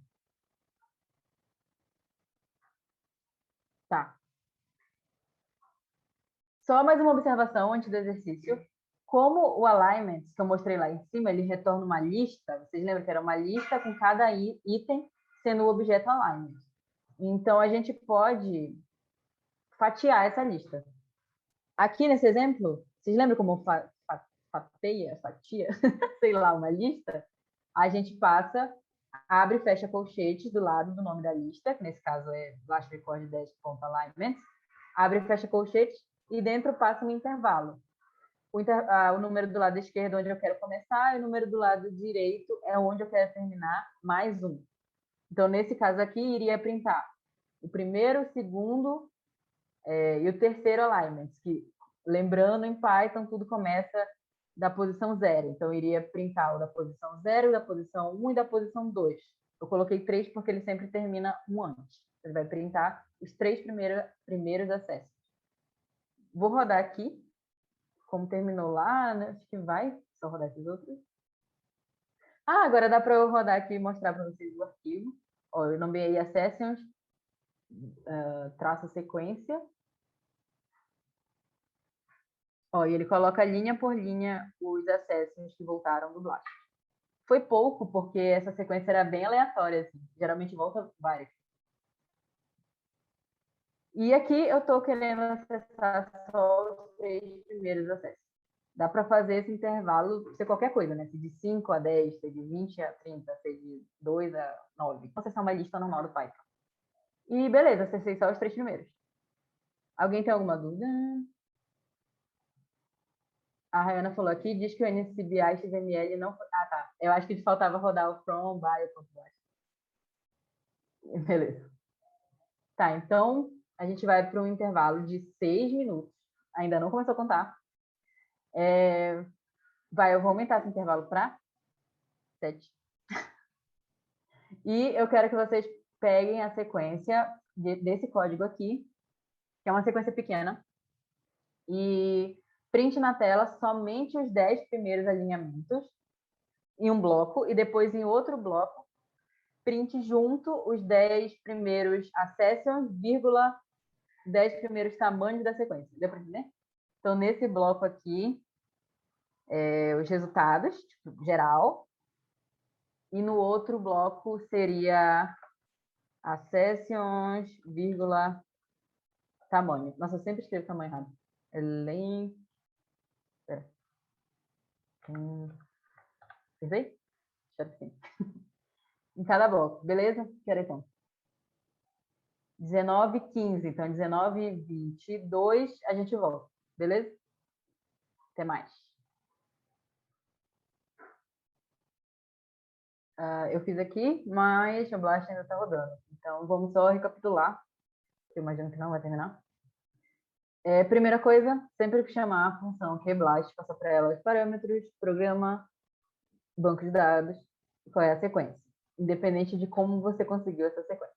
Tá. Só mais uma observação antes do exercício. Como o alignment que eu mostrei lá em cima, ele retorna uma lista, vocês lembram que era uma lista com cada item sendo o objeto alignment. Então, a gente pode fatiar essa lista. Aqui nesse exemplo, vocês lembram como fatia, sei lá, uma lista? A gente passa, abre e fecha colchetes do lado do nome da lista, que nesse caso é Blast Record 10.alignment, abre e fecha colchetes e dentro passa um intervalo. O número do lado esquerdo é onde eu quero começar e o número do lado direito é onde eu quero terminar, mais um. Então, nesse caso aqui, iria printar o primeiro, o segundo e o terceiro alignment, que, lembrando, em Python, tudo começa da posição 0. Então, iria printar o da posição 0, da posição 1 e da posição 2. Eu coloquei 3 porque ele sempre termina um antes. Ele vai printar os 3 primeiros acessos. Vou rodar aqui. Como terminou lá, né? Acho que vai. Só rodar esses outros. Ah, agora dá para eu rodar aqui e mostrar para vocês o arquivo. Ó, eu nomeei a sessions, traço sequência. Ó, e ele coloca linha por linha os acessos que voltaram do Blast. Foi pouco, porque essa sequência era bem aleatória, assim. Geralmente volta várias. E aqui eu estou querendo acessar só os 3 primeiros acessos. Dá para fazer esse intervalo ser qualquer coisa, né? Se de 5 a 10, se de 20 a 30, se de 2 a 9. Vou acessar uma lista normal do Python. E beleza, acessei só os 3 primeiros. Alguém tem alguma dúvida? A Rayana falou aqui, diz que o NCBI XML não... Ah, tá. Eu acho que faltava rodar o from, bio.blast. Beleza. Tá, então a gente vai para um intervalo de 6 minutos. Ainda não começou a contar. Eu vou aumentar esse intervalo para 7. E eu quero que vocês peguem a sequência desse código aqui, que é uma sequência pequena, e print na tela somente os 10 primeiros alinhamentos em um bloco, e depois em outro bloco, print junto os 10 primeiros accessions, vírgula, 10 primeiros tamanhos da sequência. Deu para entender? Então, nesse bloco aqui, os resultados, tipo, geral, e no outro bloco seria accessions, vírgula, tamanho. Nossa, eu sempre escrevo tamanho errado. Elenco. Espera. Acertei? Espero que sim. Em cada bloco, beleza? Quero então. 19, 15. Então, 19, 22, a gente volta. Beleza? Até mais. Eu fiz aqui, mas o Blast ainda está rodando. Então, vamos só recapitular. Eu imagino que não vai terminar. Primeira coisa, sempre que chamar a função QBlast, passa para ela os parâmetros, programa, banco de dados, qual é a sequência, independente de como você conseguiu essa sequência.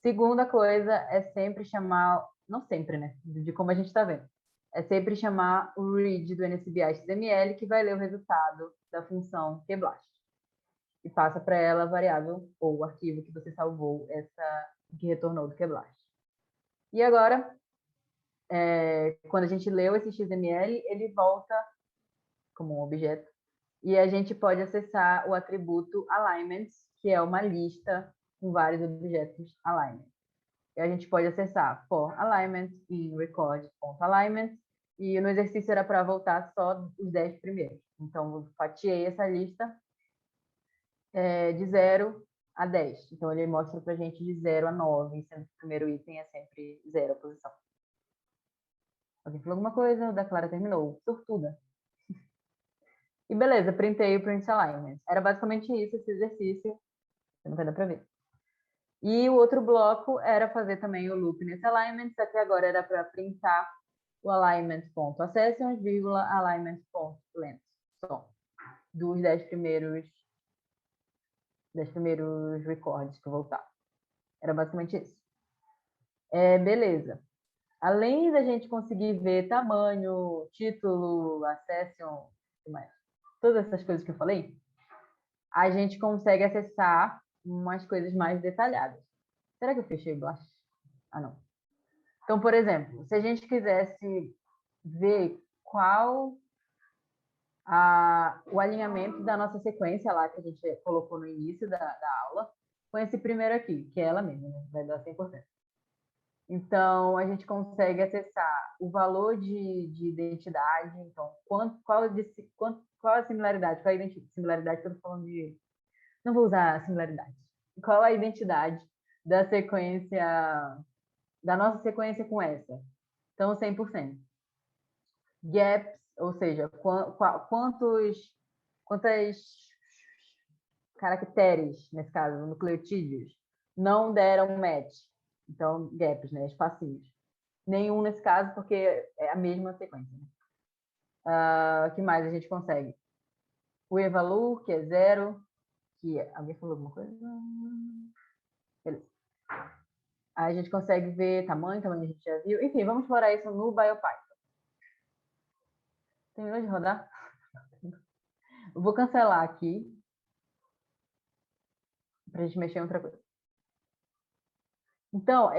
Segunda coisa é sempre chamar, não sempre, né, de como a gente está vendo, é sempre chamar o read do NCBI XML, que vai ler o resultado da função QBlast. E passa para ela a variável ou o arquivo que você salvou, que retornou do QBlast. E agora, quando a gente leu esse XML, ele volta como um objeto. E a gente pode acessar o atributo alignments, que é uma lista com vários objetos alignment. E a gente pode acessar for alignment em record.alignment, e no exercício era para voltar só os 10 primeiros. Então, eu fatiei essa lista de 0 a 10. Então, ele mostra para a gente de 0 a 9, sendo que o primeiro item é sempre 0 a posição. Alguém falou alguma coisa? Da Clara terminou. Sortuda. E beleza, printei o print alignment. Era basicamente isso, esse exercício. Não vai dar para ver. E o outro bloco era fazer também o loop nesse alignment, só que agora era para printar o alignment.accessions, alignment.length. Só. Dos 10 primeiros records que voltar. Era basicamente isso. Beleza. Além da gente conseguir ver tamanho, título, accession, todas essas coisas que eu falei, a gente consegue acessar umas coisas mais detalhadas. Será que eu fechei o Blast? Ah, não. Então, por exemplo, se a gente quisesse ver qual o alinhamento da nossa sequência lá que a gente colocou no início da aula, com esse primeiro aqui, que é ela mesma, né? Vai dar 100%. Então, a gente consegue acessar o valor de identidade, então, qual a similaridade, qual a similaridade que eu estou falando de... Não vou usar a similaridade. Qual a identidade da sequência, da nossa sequência com essa? Então, 100%. Gaps, ou seja, quantas caracteres, nesse caso, nucleotídeos, não deram match. Então, gaps, né? Espacinhos. Nenhum nesse caso, porque é a mesma sequência. Né? O que mais a gente consegue? O evalue, que é 0, que é... Alguém falou alguma coisa? Beleza. Aí a gente consegue ver tamanho a gente já viu. Enfim, vamos explorar isso no BioPython. Terminou de rodar? Eu vou cancelar aqui para a gente mexer em outra coisa. Então,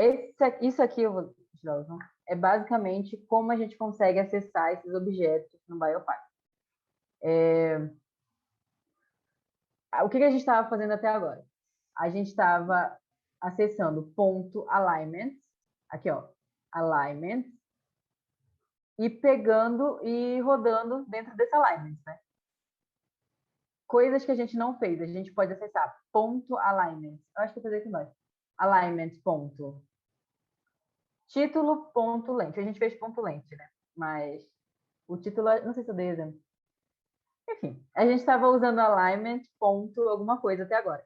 isso aqui eu vou tirar o zoom, é basicamente como a gente consegue acessar esses objetos no BioPython. O que a gente estava fazendo até agora? A gente estava acessando ponto alignment, aqui ó, alignment, e pegando e rodando dentro desse alignment, né? Coisas que a gente não fez, a gente pode acessar ponto alignment. Eu acho que eu vou fazer aqui embaixo. Alignment ponto. Título ponto lente. A gente fez ponto lente, né? Mas o título, não sei se eu dei exemplo. Enfim, a gente estava usando alignment ponto alguma coisa até agora.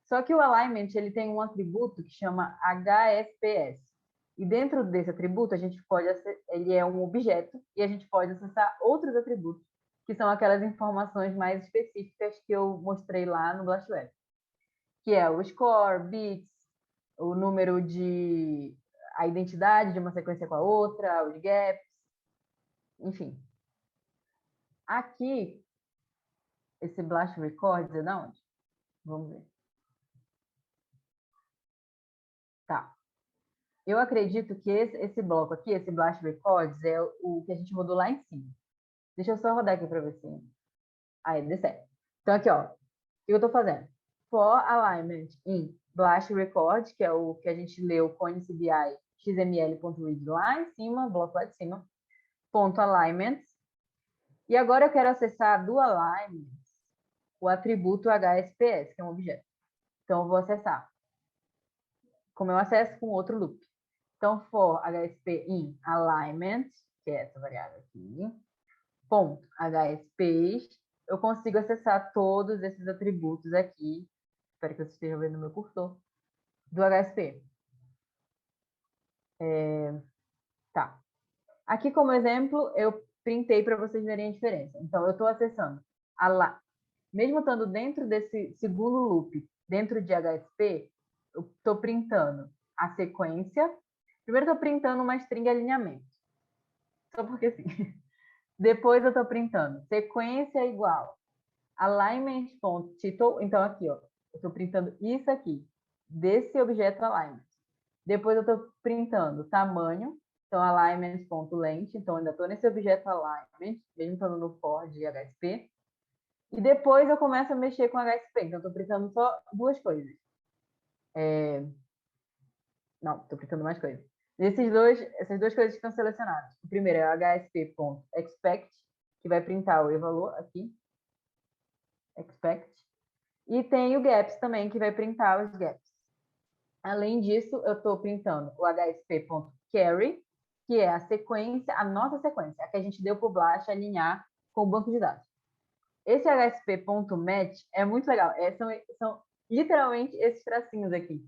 Só que o alignment ele tem um atributo que chama HSPS. E dentro desse atributo, a gente pode ele é um objeto e a gente pode acessar outros atributos, que são aquelas informações mais específicas que eu mostrei lá no BlastWeb, que é o score, bits, o número de... a identidade de uma sequência com a outra, os gaps, enfim. Aqui, esse Blast Records é de onde? Vamos ver. Tá. Eu acredito que esse bloco aqui, esse Blast Records, é o que a gente rodou lá em cima. Deixa eu só rodar aqui para ver se... Aí, deu certo. Então, aqui, ó. O que eu estou fazendo? For alignment in Blast Record, que é o que a gente leu com CBI xml.read lá em cima, bloco lá de cima, ponto alignment. E agora eu quero acessar do alignment o atributo HSPS, que é um objeto. Então, eu vou acessar. Como eu acesso com outro loop. Então, for HSP in alignment, que é essa variável aqui, ponto HSPs, eu consigo acessar todos esses atributos aqui. Espero que vocês estejam vendo o meu cursor. Do HSP. Tá. Aqui, como exemplo, eu printei para vocês verem a diferença. Então, eu estou acessando mesmo estando dentro desse segundo loop, dentro de HSP, eu estou printando a sequência. Primeiro, estou printando uma string alinhamento. Só porque sim. Depois, eu estou printando sequência igual alignment.title. Então, aqui, ó, eu estou printando isso aqui, desse objeto alignment. Depois, eu estou printando tamanho. Então, alignment.length. Então, ainda estou nesse objeto alignment, mesmo estando no for de HSP. E depois eu começo a mexer com HSP. Então, estou printando só duas coisas. Não, estou printando mais coisas. Essas duas coisas estão selecionadas. O primeiro é o hsp.expect, que vai printar o e-valor aqui. Expect. E tem o gaps também, que vai printar os gaps. Além disso, eu estou printando o hsp.carry, que é a sequência, a nossa sequência, a que a gente deu para o Blast alinhar com o banco de dados. Esse hsp.match é muito legal. São literalmente esses tracinhos aqui,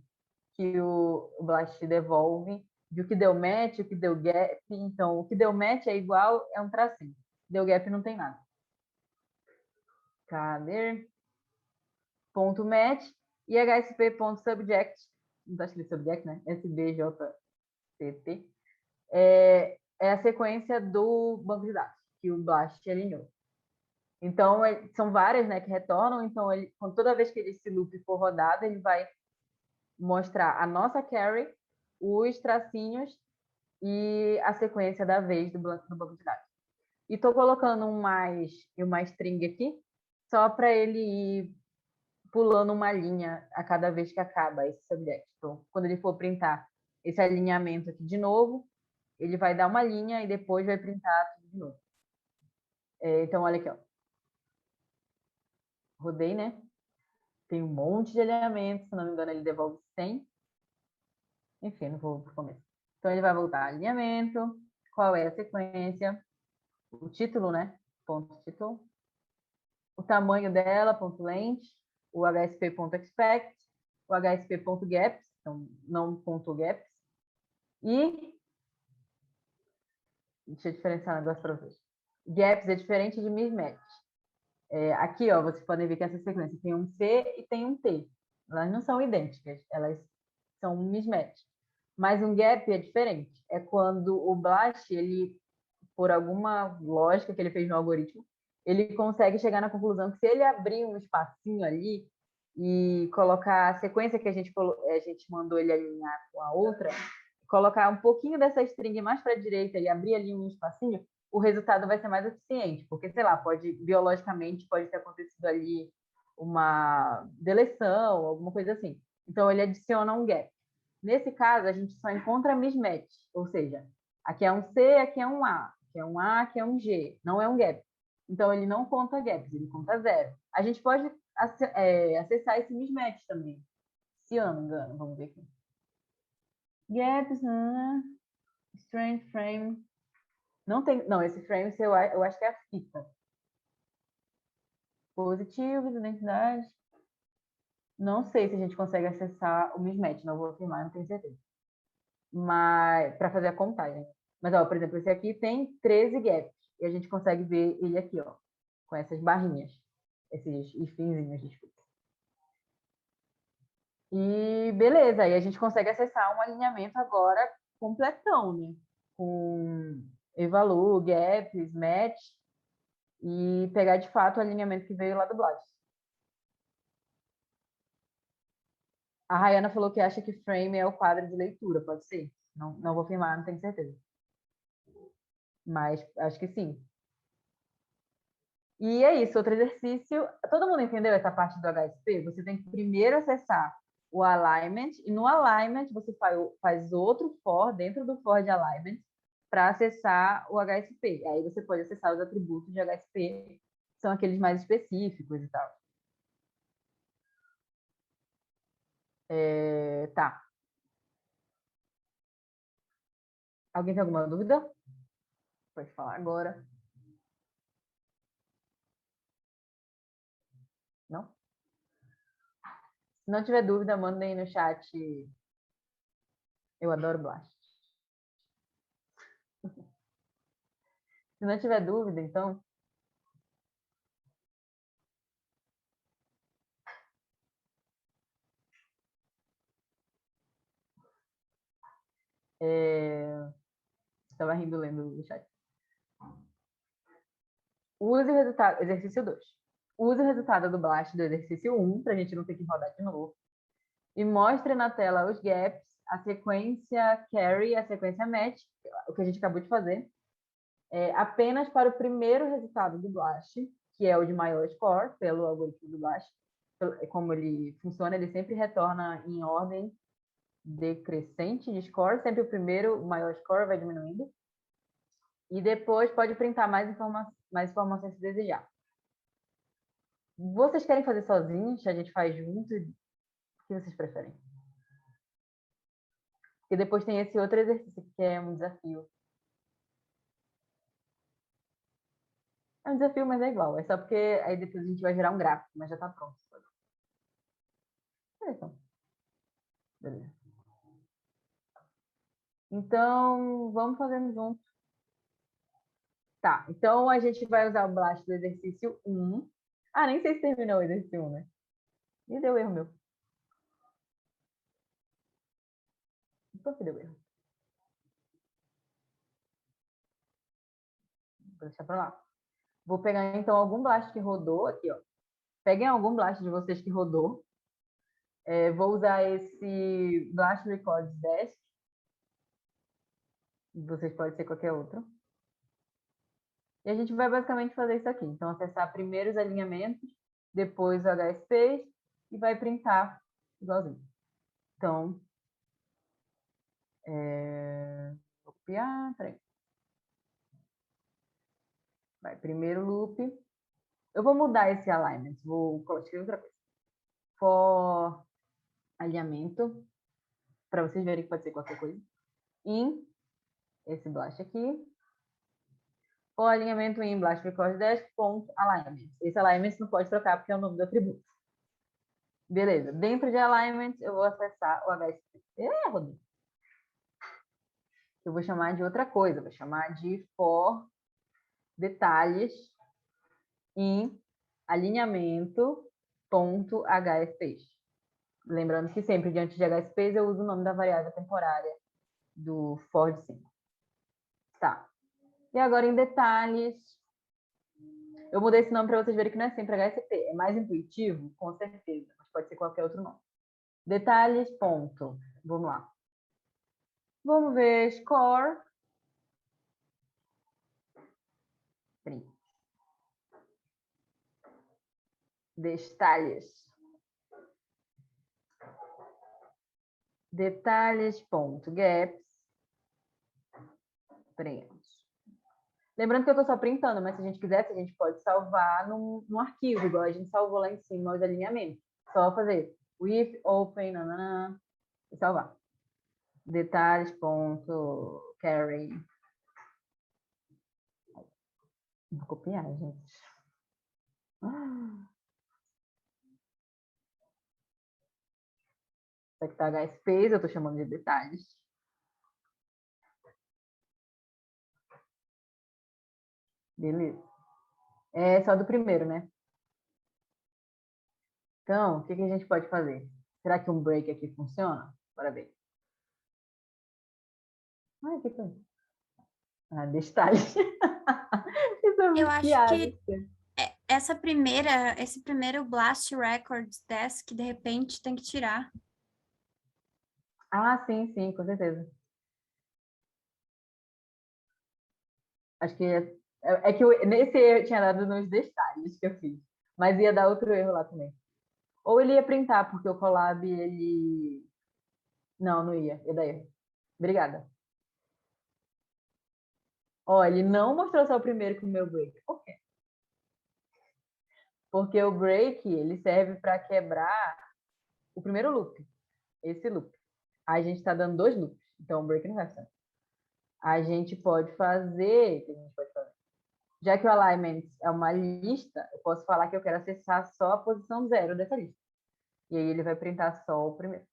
que o Blast devolve, de o que deu match, o que deu gap. Então, o que deu match é igual, é um tracinho. Deu gap não tem nada. Cadê? Ponto match e hsp.subject, não está escrito subject, né? sbjct, é a sequência do banco de dados que o Blast alinhou. Então, são várias, né, que retornam. Então, toda vez que esse loop for rodado, ele vai mostrar a nossa carry, os tracinhos e a sequência da vez do banco de dados. E estou colocando um mais e uma string aqui, só para ele ir pulando uma linha a cada vez que acaba esse subject. Então, quando ele for printar esse alinhamento aqui de novo, ele vai dar uma linha e depois vai printar tudo de novo. Então, olha aqui, ó. Rodei, né? Tem um monte de alinhamento, se não me engano, ele devolve 100. Enfim, não vou para o começo. Então, ele vai voltar alinhamento, qual é a sequência, o título, né? Ponto título. O tamanho dela, ponto length, o hsp.expect, o hsp.gaps, então não ponto gaps. E deixa eu diferenciar um negócio para vocês. Gaps é diferente de mismatch. Aqui, ó, vocês podem ver que essa sequência tem um C e tem um T. Elas não são idênticas, elas são um mismatch. Mas um gap é diferente. É quando o Blast, ele, por alguma lógica que ele fez no algoritmo, ele consegue chegar na conclusão que se ele abrir um espacinho ali e colocar a sequência que a gente mandou ele alinhar com a outra, colocar um pouquinho dessa string mais para a direita e abrir ali um espacinho, o resultado vai ser mais eficiente, porque, sei lá, biologicamente pode ter acontecido ali uma deleção, alguma coisa assim. Então, ele adiciona um gap. Nesse caso, a gente só encontra mismatch, ou seja, aqui é um C, aqui é um A, aqui é um A, aqui é um G, não é um gap. Então, ele não conta gaps, ele conta zero. A gente pode acessar esse mismatch também, se eu não me engano, vamos ver aqui. Gaps, strange frame. Não tem, não, esse frame eu acho que é a fita. Positivos, identidade. Não sei se a gente consegue acessar o mismatch, não vou afirmar, não tenho certeza. Mas para fazer a contagem. Mas, ó, por exemplo, esse aqui tem 13 gaps. E a gente consegue ver ele aqui, ó, com essas barrinhas. Esses ifinzinhos, desculpa. E beleza, aí a gente consegue acessar um alinhamento agora completão, né? Com evalu, gaps, match, e pegar de fato o alinhamento que veio lá do Blast. A Rayana falou que acha que frame é o quadro de leitura, pode ser? Não vou afirmar, não tenho certeza. Mas acho que sim. E é isso, outro exercício. Todo mundo entendeu essa parte do HSP? Você tem que primeiro acessar o alignment, e no alignment você faz outro for dentro do for de alignment para acessar o HSP. Aí você pode acessar os atributos de HSP, que são aqueles mais específicos e tal. Tá. Alguém tem alguma dúvida? Pode falar agora. Não? Se não tiver dúvida, mandem no chat. Eu adoro Blast. Se não tiver dúvida, então. Estava rindo lendo o chat. Use o resultado. Exercício 2. Use o resultado do Blast do exercício 1, para a gente não ter que rodar de novo. E mostre na tela os gaps, a sequência carry, a sequência match, o que a gente acabou de fazer, apenas para o primeiro resultado do Blast, que é o de maior score, pelo algoritmo do Blast. Como ele funciona, ele sempre retorna em ordem decrescente de score, sempre o primeiro, o maior score vai diminuindo. E depois pode printar mais informações se desejar. Vocês querem fazer sozinhos? A gente faz junto? O que vocês preferem? E depois tem esse outro exercício que é um desafio. É um desafio, mas é igual. É só porque aí depois a gente vai gerar um gráfico, mas já está pronto. Então. Beleza. Então, vamos fazendo junto. Tá, então a gente vai usar o blast do exercício 1. Ah, nem sei se terminou o exercício 1, né? E deu erro meu. Por que deu erro? Vou deixar pra lá. Vou pegar, então, algum blast que rodou aqui, ó. Peguem algum blast de vocês que rodou. Vou usar esse Blast Records Desk. Vocês podem ser qualquer outro. E a gente vai basicamente fazer isso aqui. Então, acessar primeiro os alinhamentos, depois o HSpace e vai printar igualzinho. Então, vou copiar, peraí. Vai, primeiro loop. Eu vou mudar esse alignment, vou escrever outra coisa. For alinhamento, para vocês verem que pode ser qualquer coisa. In, esse blast aqui. For alinhamento in blast record dash.alignment. Esse alignment não pode trocar porque é o nome do atributo. Beleza. Dentro de alignment, eu vou acessar o HSP. Rodrigo. Eu vou chamar de outra coisa. Vou chamar de for detalhes em alinhamento.hspace. Lembrando que sempre diante de HSpace eu uso o nome da variável temporária do for de 5. Tá. E agora em detalhes, eu mudei esse nome para vocês verem que não é sempre HSP. É mais intuitivo, com certeza, mas pode ser qualquer outro nome. Detalhes, ponto. Vamos lá. Vamos ver score. Detalhes. Detalhes, ponto. Gaps. Print. Lembrando que eu estou só printando, mas se a gente quisesse, a gente pode salvar num arquivo, igual a gente salvou lá em cima os alinhamentos. Só fazer with, open, nanana, e salvar. Detalhes, ponto. Carry. Vou copiar, gente. Isso aqui tá HSpace, eu estou chamando de detalhes. Beleza. É só do primeiro, né? Então, o que a gente pode fazer? Será que um break aqui funciona? Bora ver. Ai, que foi? Ah, detalhes. Eu acho que esse primeiro Blast Records Desk, de repente, tem que tirar. Ah, sim, sim, com certeza. Acho que que nesse eu tinha dado nos detalhes que eu fiz, mas ia dar outro erro lá também. Ou ele ia printar, porque o Colab, ele... Não, não ia dar erro. Obrigada. Ó, ele não mostrou só o primeiro com o meu break. Por quê? Porque o break, ele serve para quebrar o primeiro loop. Esse loop. Aí a gente está dando 2 loops, então o break não vai funcionar. A gente pode fazer... O que a gente pode fazer? Já que o alignment é uma lista, eu posso falar que eu quero acessar só a posição 0 dessa lista. E aí ele vai printar só o primeiro.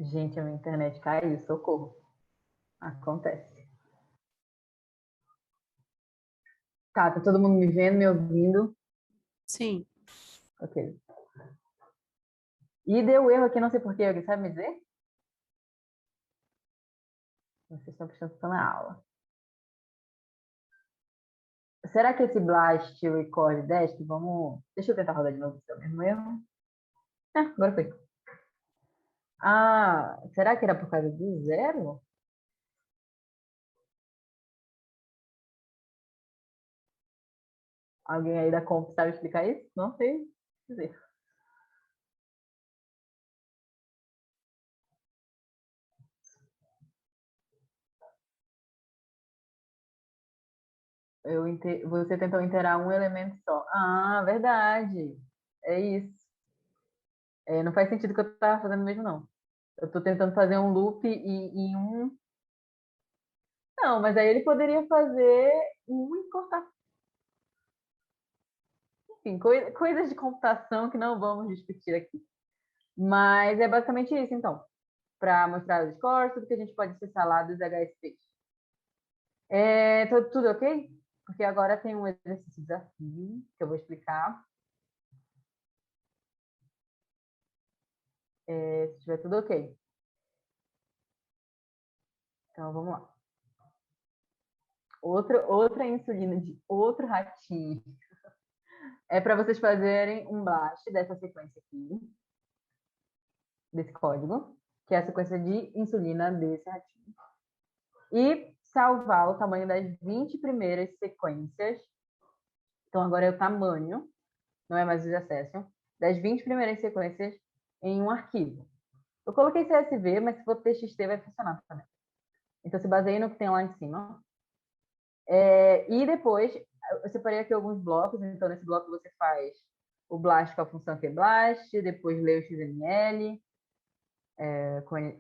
Gente, a minha internet caiu, socorro. Acontece. Tá todo mundo me vendo, me ouvindo? Sim. Ok. E deu erro aqui, não sei porquê. Alguém sabe me dizer? Vocês estão prestando atenção na aula. Será que esse Blast Record Desk, vamos... Deixa eu tentar rodar de novo, se é o mesmo erro. Agora foi. Ah, será que era por causa do zero? Alguém aí da conta sabe explicar isso? Não sei dizer. Você tentou interar um elemento só. Ah, verdade. É isso. É, não faz sentido o que eu estava fazendo mesmo, não. Eu estou tentando fazer um loop em um. Não, mas aí ele poderia fazer um e cortar. Enfim, coisas de computação que não vamos discutir aqui. Mas é basicamente isso, então. Para mostrar os scores, tudo que a gente pode acessar lá dos HSPs. Tudo ok? Porque agora tem um exercício desafio que eu vou explicar. Se estiver tudo ok. Então vamos lá. Outra insulina de outro ratinho. É para vocês fazerem um blast dessa sequência aqui, desse código, que é a sequência de insulina desse ratinho. E salvar o tamanho das 20 primeiras sequências. Então agora é o tamanho, não é mais o de acesso, das 20 primeiras sequências em um arquivo. Eu coloquei CSV, mas se for TXT vai funcionar também. Então se baseia no que tem lá em cima. E depois, eu separei aqui alguns blocos. Então nesse bloco você faz o blast com a função qblast, depois lê o XML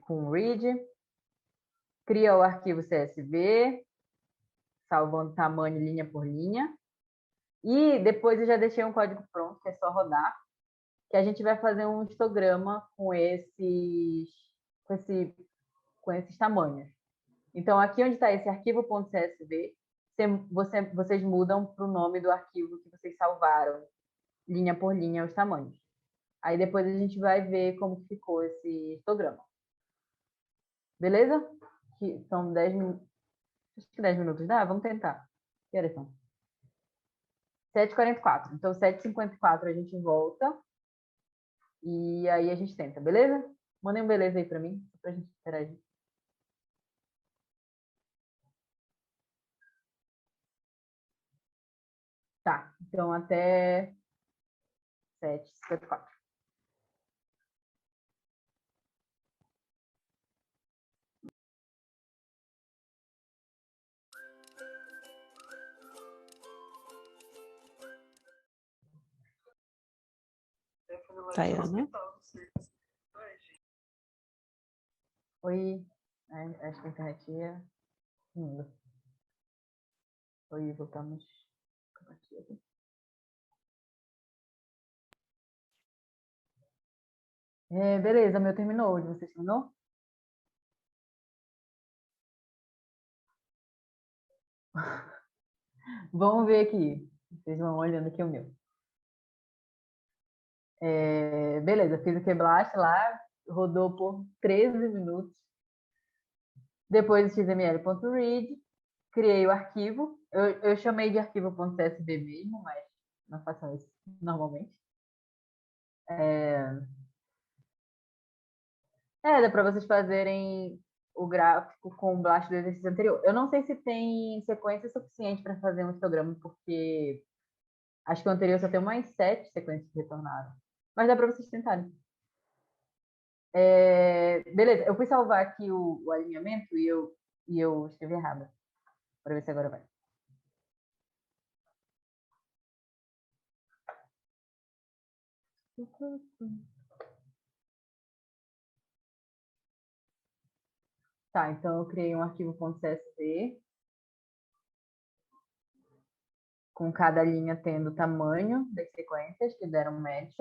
com o read, cria o arquivo CSV, salvando tamanho linha por linha. E depois eu já deixei um código pronto, que é só rodar, que a gente vai fazer um histograma com, com esses tamanhos. Então, aqui onde está esse arquivo.csv, vocês mudam para o nome do arquivo que vocês salvaram, linha por linha, os tamanhos. Aí depois a gente vai ver como ficou esse histograma. Beleza? Que são 10 minutos. Acho que 10 minutos dá? Vamos tentar. Que horas são? 7h44. Então, 7h54 a gente volta. E aí a gente tenta, beleza? Mandem um beleza aí pra mim, pra gente interagir. Tá, então até 7h54. Tayana. Oi, acho que a internet ia. Oi, voltamos. Beleza, meu terminou. O de vocês terminou? Vamos ver aqui. Vocês vão olhando aqui o meu. Beleza, fiz o QBlast lá, rodou por 13 minutos. Depois o xml.read, criei o arquivo. Eu chamei de arquivo.csv mesmo, mas não façam isso normalmente. Dá para vocês fazerem o gráfico com o blast do exercício anterior. Eu não sei se tem sequência suficiente para fazer um histograma, porque acho que o anterior só tem mais 7 sequências que retornaram. Mas dá para vocês tentarem. Beleza, eu fui salvar aqui o alinhamento e eu escrevi errado. Para ver se agora vai. Tá, então eu criei um arquivo.csv com cada linha tendo o tamanho das sequências que deram match.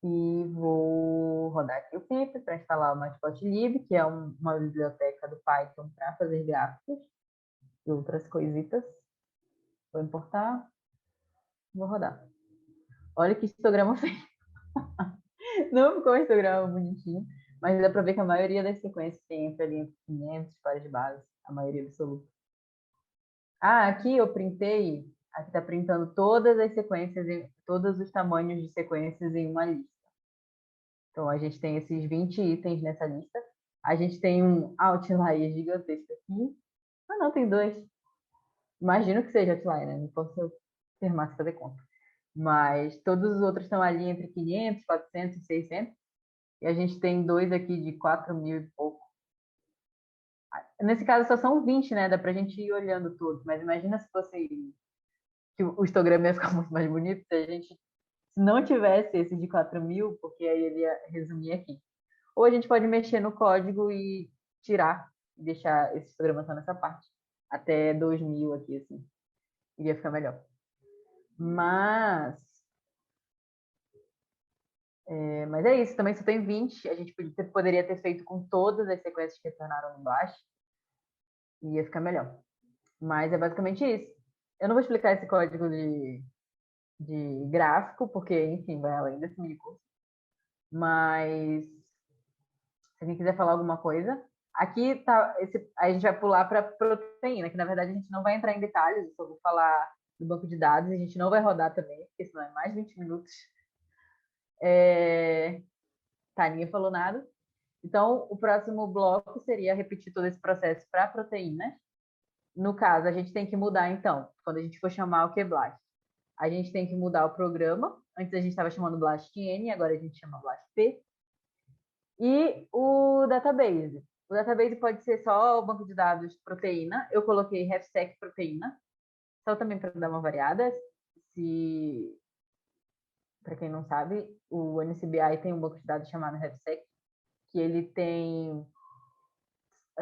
E vou rodar aqui o pip para instalar o Matplotlib, que é uma biblioteca do Python para fazer gráficos e outras coisitas. Vou importar, vou rodar. Olha que histograma feio. Não ficou um histograma bonitinho, mas dá para ver que a maioria das sequências tem entre ali 500 pares de base, a maioria absoluta. Aqui eu printei Aqui está printando todas as sequências, todos os tamanhos de sequências em uma lista. Então, a gente tem esses 20 itens nessa lista. A gente tem um outlier gigantesco aqui. Ah, não, tem 2. Imagino que seja outlier, né? Não posso afirmar se fazer conta. Mas todos os outros estão ali entre 500, 400, 600. E a gente tem 2 aqui de 4.000 e pouco. Nesse caso, só são 20, né? Dá pra gente ir olhando todos. Mas imagina se fosse que o histograma ia ficar muito mais bonito se a gente se não tivesse esse de 4.000, porque aí ele ia resumir aqui. Ou a gente pode mexer no código e tirar, e deixar esse histograma só nessa parte. Até 2.000 aqui, assim. Iria ficar melhor. Mas é isso, também só tem 20. A gente poderia ter feito com todas as sequências que retornaram no baixo. E ia ficar melhor. Mas é basicamente isso. Eu não vou explicar esse código de gráfico, porque, enfim, vai além desse mini curso. Mas, se alguém quiser falar alguma coisa, aqui tá, a gente vai pular para proteína, que na verdade a gente não vai entrar em detalhes, eu só vou falar do banco de dados, a gente não vai rodar também, porque senão é mais de 20 minutos. Tá, ninguém falou nada. Então, o próximo bloco seria repetir todo esse processo para proteínas. No caso, a gente tem que mudar, então, quando a gente for chamar o QBLAST, a gente tem que mudar o programa. Antes a gente estava chamando BLASTN, agora a gente chama BLASTP. E o database. O database pode ser só o banco de dados proteína. Eu coloquei RefSec proteína, só também para dar uma variada. Para quem não sabe, o NCBI tem um banco de dados chamado RefSec, que ele tem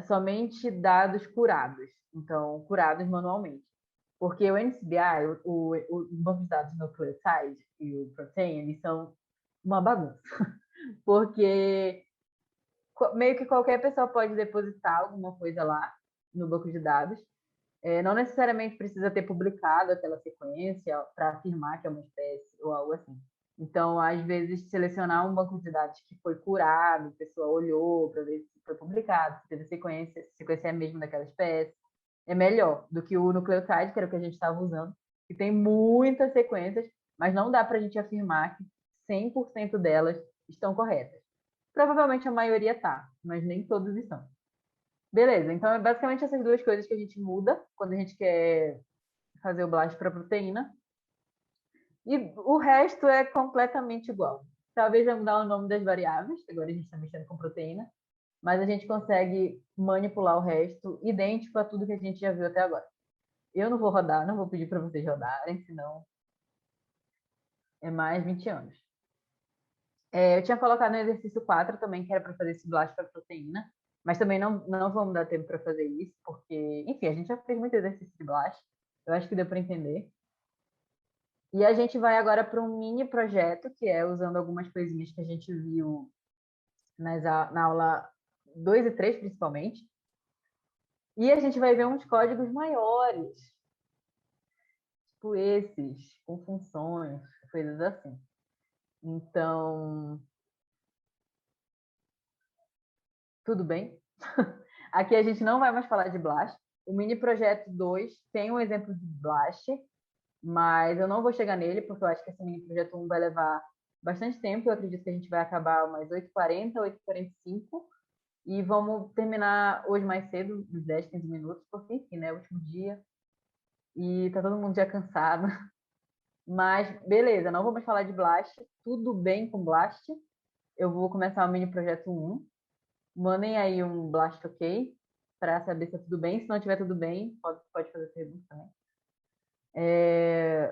somente dados curados, então curados manualmente. Porque o NCBI, o banco de dados nucleotide e o protein, eles são uma bagunça. Porque meio que qualquer pessoa pode depositar alguma coisa lá no banco de dados. Não necessariamente precisa ter publicado aquela sequência para afirmar que é uma espécie ou algo assim. Então, às vezes, selecionar um banco de dados que foi curado, a pessoa olhou para ver se foi publicado, se teve sequência, se a sequência é mesmo daquela espécie, é melhor do que o nucleotide, que era o que a gente estava usando, que tem muitas sequências, mas não dá para a gente afirmar que 100% delas estão corretas. Provavelmente a maioria está, mas nem todos estão. Beleza, então é basicamente essas duas coisas que a gente muda quando a gente quer fazer o BLAST para proteína. E o resto é completamente igual. Talvez vai mudar o nome das variáveis, agora a gente está mexendo com proteína, mas a gente consegue manipular o resto idêntico a tudo que a gente já viu até agora. Eu não vou rodar, não vou pedir para vocês rodarem, senão é mais 20 anos. Eu tinha colocado no exercício 4 também, que era para fazer esse BLAST para proteína, mas também não vamos dar tempo para fazer isso, porque, enfim, a gente já fez muito exercício de BLAST, eu acho que deu para entender. E a gente vai agora para um mini projeto, que é usando algumas coisinhas que a gente viu na aula 2 e 3, principalmente. E a gente vai ver uns códigos maiores, tipo esses, com funções, coisas assim. Então, tudo bem? Aqui a gente não vai mais falar de BLAST. O mini projeto 2 tem um exemplo de BLAST, mas eu não vou chegar nele, porque eu acho que esse mini projeto 1 vai levar bastante tempo. Eu acredito que a gente vai acabar umas 8h40, 8h45. E vamos terminar hoje mais cedo, uns 10, 15 minutos, porque, enfim, né? Último dia. E tá todo mundo já cansado. Mas, beleza, não vamos falar de BLAST. Tudo bem com BLAST. Eu vou começar o mini projeto 1. Mandem aí um BLAST ok, para saber se tá tudo bem. Se não tiver tudo bem, pode fazer pergunta também.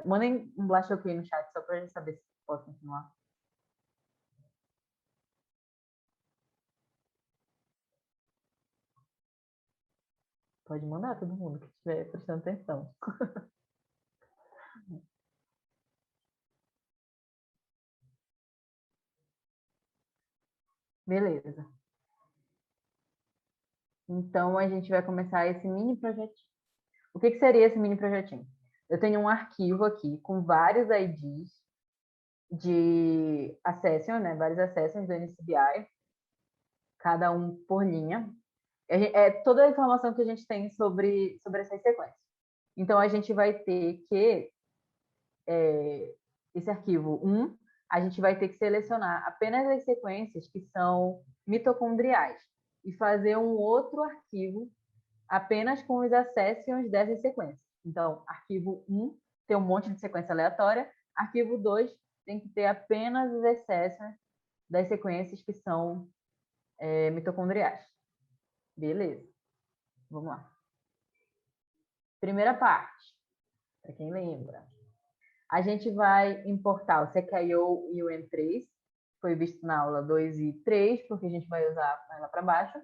Mandem um BLAST ok no chat, só para a gente saber se pode continuar. Pode mandar todo mundo que estiver prestando atenção. Beleza. Então, a gente vai começar esse mini projetinho. O que seria esse mini projetinho? Eu tenho um arquivo aqui com vários IDs de accession, né? Vários accessions do NCBI, cada um por linha. É toda a informação que a gente tem sobre essas sequências. Então, a gente vai ter que, esse arquivo 1, a gente vai ter que selecionar apenas as sequências que são mitocondriais e fazer um outro arquivo apenas com os accessions dessas sequências. Então, arquivo 1 tem um monte de sequência aleatória, arquivo 2 tem que ter apenas os accessions das sequências que são mitocondriais. Beleza. Vamos lá. Primeira parte, para quem lembra. A gente vai importar o CKIO e o M3, foi visto na aula 2 e 3, porque a gente vai usar lá para baixo.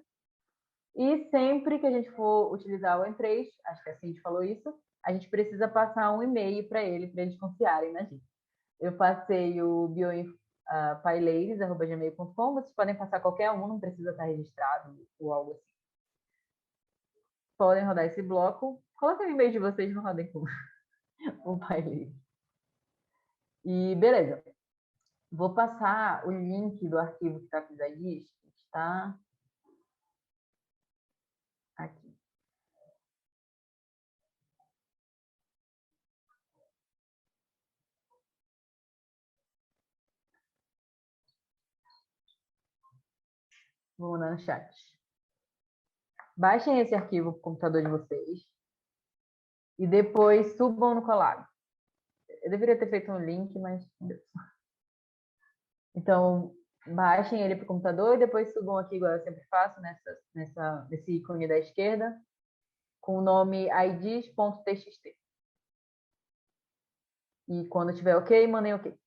E sempre que a gente for utilizar o M3, acho que a Cindy falou isso, a gente precisa passar um e-mail para eles confiarem na gente. Eu passei o bioinfo.paileires@gmail.com, vocês podem passar qualquer um, não precisa estar registrado ou algo assim. Podem rodar esse bloco. Coloquem o e-mail de vocês, não rodem com o Paileires. E beleza. Vou passar o link do arquivo que está aqui da IDs, que está aqui. Vou mandar no chat. Baixem esse arquivo para o computador de vocês e depois subam no Colab. Eu deveria ter feito um link, mas... Então, baixem ele para o computador e depois subam aqui, igual eu sempre faço, nesse ícone da esquerda, com o nome ids.txt. E quando tiver ok, mandem ok.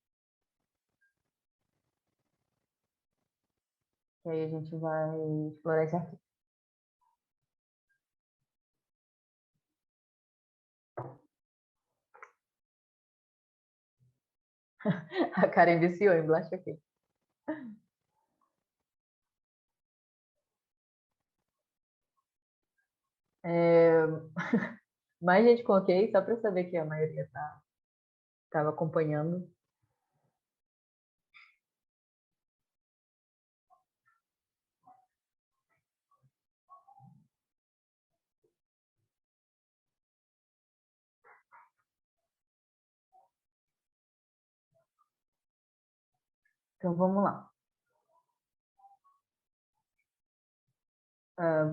E aí a gente vai explorar esse arquivo. A Karen viciou em Blast aqui. Mais gente com ok, só para saber que a maioria estava acompanhando. Então, vamos lá.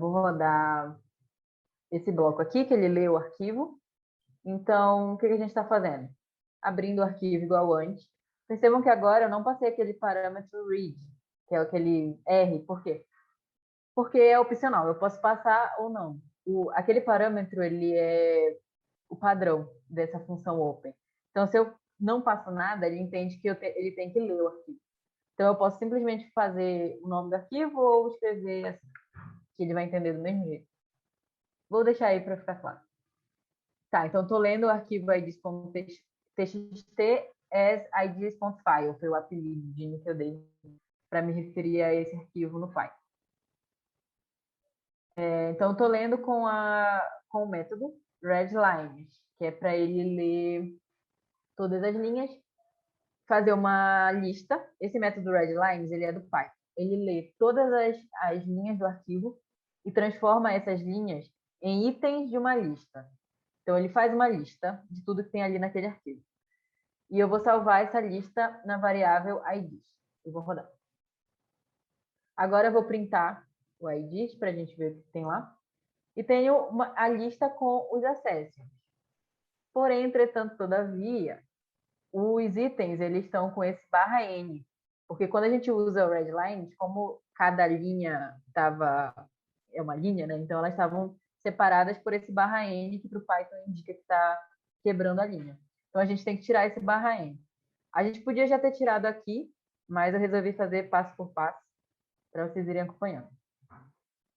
Vou rodar esse bloco aqui, que ele lê o arquivo. Então, o que a gente está fazendo? Abrindo o arquivo igual antes. Percebam que agora eu não passei aquele parâmetro read, que é aquele R. Por quê? Porque é opcional, eu posso passar ou não. Aquele parâmetro, ele é o padrão dessa função open. Então, se eu não passo nada, ele entende que ele tem que ler o arquivo. Então, eu posso simplesmente fazer o nome do arquivo ou escrever assim, que ele vai entender do mesmo jeito. Vou deixar aí para ficar claro. Tá, então estou lendo o arquivo ids.txt as ids.file, foi o apelidinho que eu dei para me referir a esse arquivo no file. Então, estou lendo com o método readLines, que é para ele ler todas as linhas, fazer uma lista. Esse método readLines, ele é do Python. Ele lê todas as linhas do arquivo e transforma essas linhas em itens de uma lista. Então, ele faz uma lista de tudo que tem ali naquele arquivo. E eu vou salvar essa lista na variável IDs. Eu vou rodar. Agora eu vou printar o IDs para a gente ver o que tem lá. E tenho a lista com os acessos. Porém, entretanto, todavia, os itens eles estão com esse /n. Porque quando a gente usa o readlines, como cada linha é uma linha, né? Então elas estavam separadas por esse /n, que para o Python indica que está quebrando a linha. Então a gente tem que tirar esse /n. A gente podia já ter tirado aqui, mas eu resolvi fazer passo por passo para vocês irem acompanhando.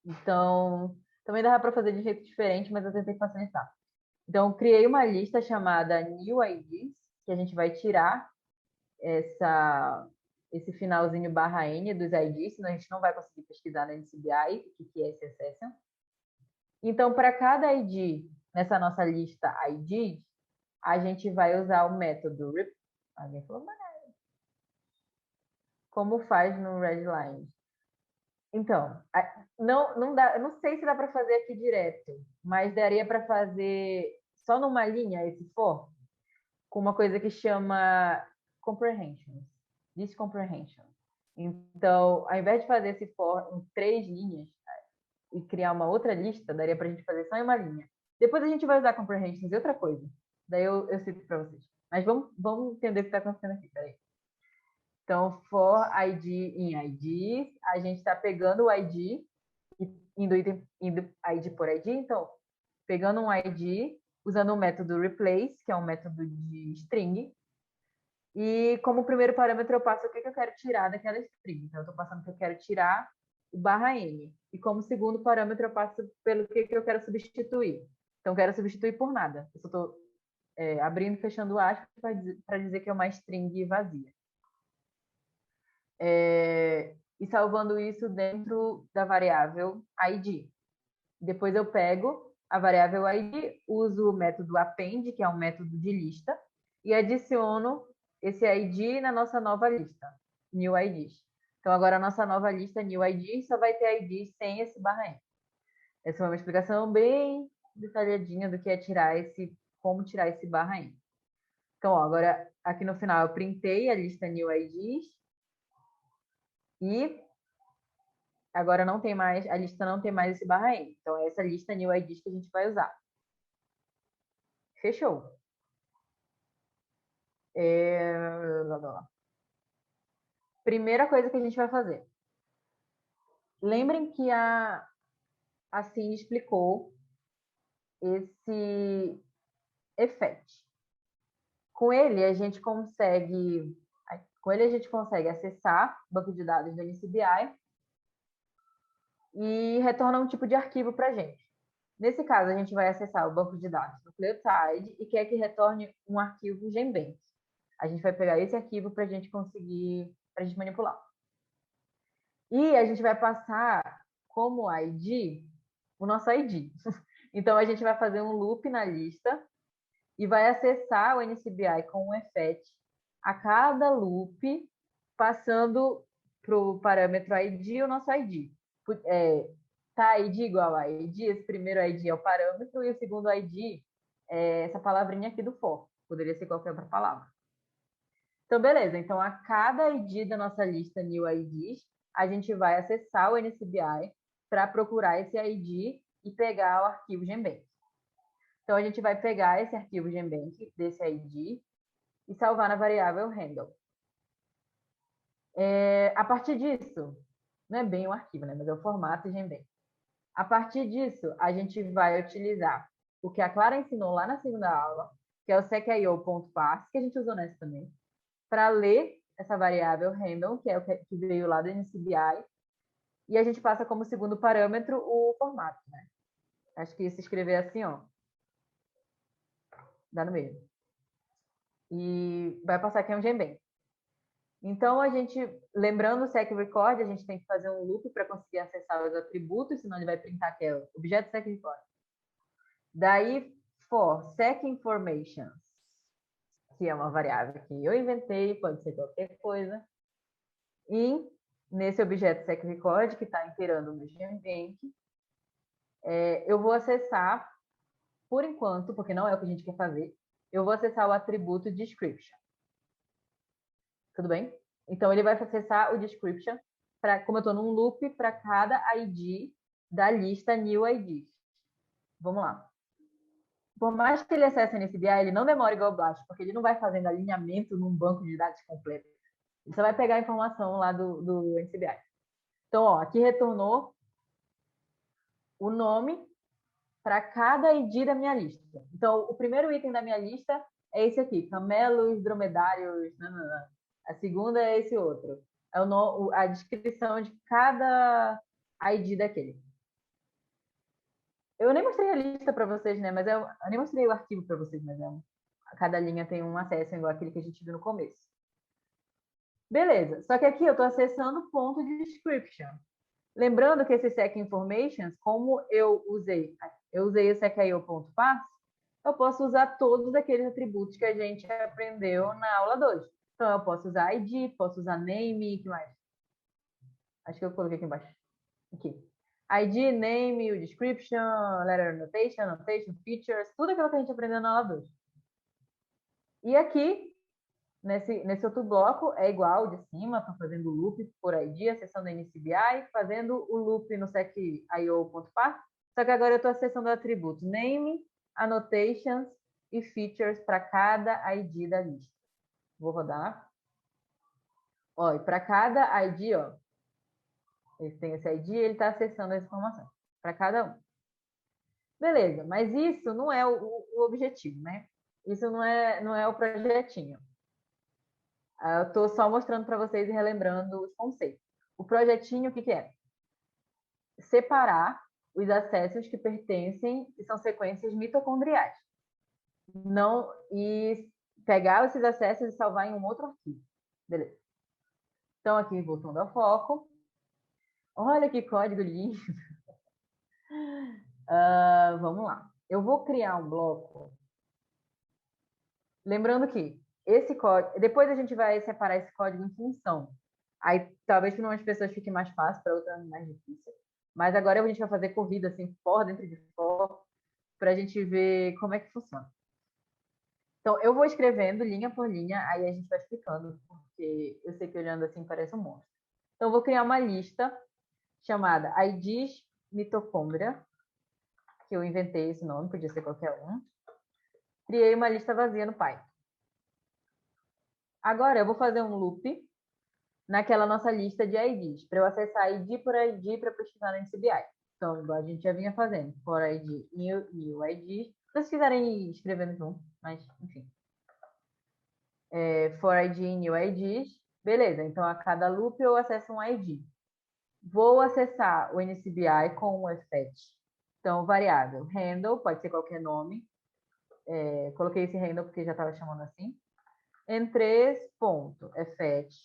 Então, também dava para fazer de jeito diferente, mas eu tentei facilitar. Então, criei uma lista chamada New IDs, que a gente vai tirar esse finalzinho /n dos IDs, senão a gente não vai conseguir pesquisar na NCBI o que é esse accession. Então, para cada ID nessa nossa lista IDs, a gente vai usar o método alguém falou, como faz no readlines. Então, não dá, eu não sei se dá para fazer aqui direto, mas daria para fazer só numa linha esse for, com uma coisa que chama comprehension, discomprehension. Então, ao invés de fazer esse for em 3 linhas e criar uma outra lista, daria para a gente fazer só em uma linha. Depois a gente vai usar comprehensions e outra coisa. Daí eu cito para vocês. Mas vamos entender o que está acontecendo aqui. Peraí. Então, for ID em IDs, a gente está pegando o ID, indo ID por ID. Então, pegando um ID, usando o método replace, que é um método de string. E como primeiro parâmetro, eu passo o que eu quero tirar daquela string. Então, eu estou passando que eu quero tirar o _n. E como segundo parâmetro, eu passo pelo que eu quero substituir. Então, eu quero substituir por nada. Eu só estou abrindo e fechando aspas para dizer que é uma string vazia. E salvando isso dentro da variável ID. Depois eu pego a variável ID, uso o método append, que é um método de lista, e adiciono esse ID na nossa nova lista, new IDs. Então, agora a nossa nova lista new IDs só vai ter IDs sem esse _n. Essa é uma explicação bem detalhadinha do que é como tirar esse _n. Então, ó, agora aqui no final eu printei a lista new IDs e agora não tem mais, a lista não tem mais esse _n. Então, é essa lista new IDs que a gente vai usar. Fechou. Primeira coisa que a gente vai fazer. Lembrem que a Cindy explicou esse effect. Com ele, a gente consegue acessar o banco de dados do NCBI e retorna um tipo de arquivo para a gente. Nesse caso, a gente vai acessar o banco de dados nucleotide e quer que retorne um arquivo GenBank. A gente vai pegar esse arquivo para a gente manipular. E a gente vai passar como ID o nosso ID. Então, a gente vai fazer um loop na lista e vai acessar o NCBI com um effect a cada loop, passando para o parâmetro ID o nosso ID. Tá ID igual a ID, esse primeiro ID é o parâmetro e o segundo ID é essa palavrinha aqui do for. Poderia ser qualquer outra palavra. Então, beleza. Então, a cada ID da nossa lista new IDs, a gente vai acessar o NCBI para procurar esse ID e pegar o arquivo GenBank. Então, a gente vai pegar esse arquivo GenBank desse ID e salvar na variável handle. A partir disso, não é bem um arquivo, né? Mas é o formato GenBank. A partir disso, a gente vai utilizar o que a Clara ensinou lá na segunda aula, que é o secIO.parse, que a gente usou nessa também, para ler essa variável handle, que é o que veio lá do NCBI, e a gente passa como segundo parâmetro o formato, né? Acho que se escrever assim, ó, dá no meio. E vai passar aqui um GenBank. Então, lembrando o secRecord, a gente tem que fazer um loop para conseguir acessar os atributos, senão ele vai printar que é o objeto secRecord. Daí, for secInformations, que é uma variável que eu inventei, pode ser qualquer coisa. E nesse objeto secRecord, que está inteirando no GenBank, eu vou acessar, por enquanto, porque não é o que a gente quer fazer, eu vou acessar o atributo description. Tudo bem? Então, ele vai acessar o description, como eu estou num loop, para cada ID da lista new IDs. Vamos lá. Por mais que ele acesse o NCBI, ele não demora igual o Blast, porque ele não vai fazendo alinhamento num banco de dados completo. Ele só vai pegar a informação lá do NCBI. Então, ó, aqui retornou o nome para cada ID da minha lista. Então, o primeiro item da minha lista é esse aqui, camelos, dromedários, nanana. A segunda é esse outro. É a descrição de cada ID daquele. Eu nem mostrei a lista para vocês, né? Mas eu nem mostrei o arquivo para vocês, mas cada linha tem um acesso igual aquele que a gente viu no começo. Beleza. Só que aqui eu estou acessando o ponto de description. Lembrando que esse secInformations, como eu usei o secIO.parse, eu posso usar todos aqueles atributos que a gente aprendeu na aula 2. Então, eu posso usar ID, posso usar name, o que mais? Acho que eu coloquei aqui embaixo. Aqui. ID, name, o description, letter annotation, features, tudo aquilo que a gente aprendeu na aula 2. E aqui, nesse outro bloco, é igual de cima, estou fazendo o loop por ID, acessando a NCBI, fazendo o loop no sec.io.path, só que agora eu estou acessando o atributo name, annotations e features para cada ID da lista. Vou rodar. Ó, e para cada ID, ó, ele tem esse ID, ele está acessando essa informação para cada um. Beleza, mas isso não é o objetivo, né? Isso não é o projetinho. Eu estou só mostrando para vocês e relembrando os conceitos. O projetinho, o que é? Separar os acessos que pertencem, que são sequências mitocondriais. Não, e pegar esses acessos e salvar em um outro arquivo. Beleza. Então, aqui, voltando ao foco. Olha que código lindo. Vamos lá. Eu vou criar um bloco. Lembrando que esse código... Depois a gente vai separar esse código em função. Aí, talvez para umas pessoas fique mais fácil, para outras mais difícil. Mas agora a gente vai fazer corrida, assim, for dentro de for, para a gente ver como é que funciona. Então, eu vou escrevendo linha por linha, aí a gente vai explicando, porque eu sei que olhando assim parece um monstro. Então, eu vou criar uma lista chamada IDs mitocôndria, que eu inventei esse nome, podia ser qualquer um. Criei uma lista vazia no Python. Agora, eu vou fazer um loop naquela nossa lista de IDs, para eu acessar ID por ID para pesquisar no NCBI. Então, igual a gente já vinha fazendo, for ID, new ID. Se vocês quiserem ir escrevendo junto, mas, enfim. For ID, new IDs. Beleza, então a cada loop eu acesso um ID. Vou acessar o NCBI com o fetch. Então, variável handle, pode ser qualquer nome. Coloquei esse handle porque já estava chamando assim. Em3.fetch.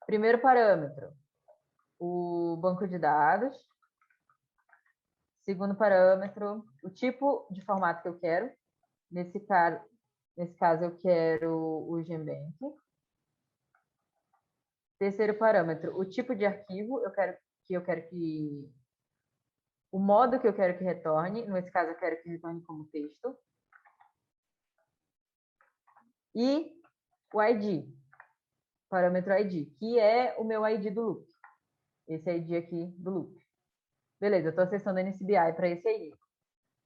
Primeiro parâmetro, o banco de dados. Segundo parâmetro, o tipo de formato que eu quero. Nesse caso, eu quero o GenBank. Terceiro parâmetro, o tipo de arquivo o modo que eu quero que retorne. Nesse caso, eu quero que retorne como texto. E o ID, parâmetro ID, que é o meu ID do loop. Esse ID aqui do loop. Beleza, eu estou acessando o NCBI para esse ID.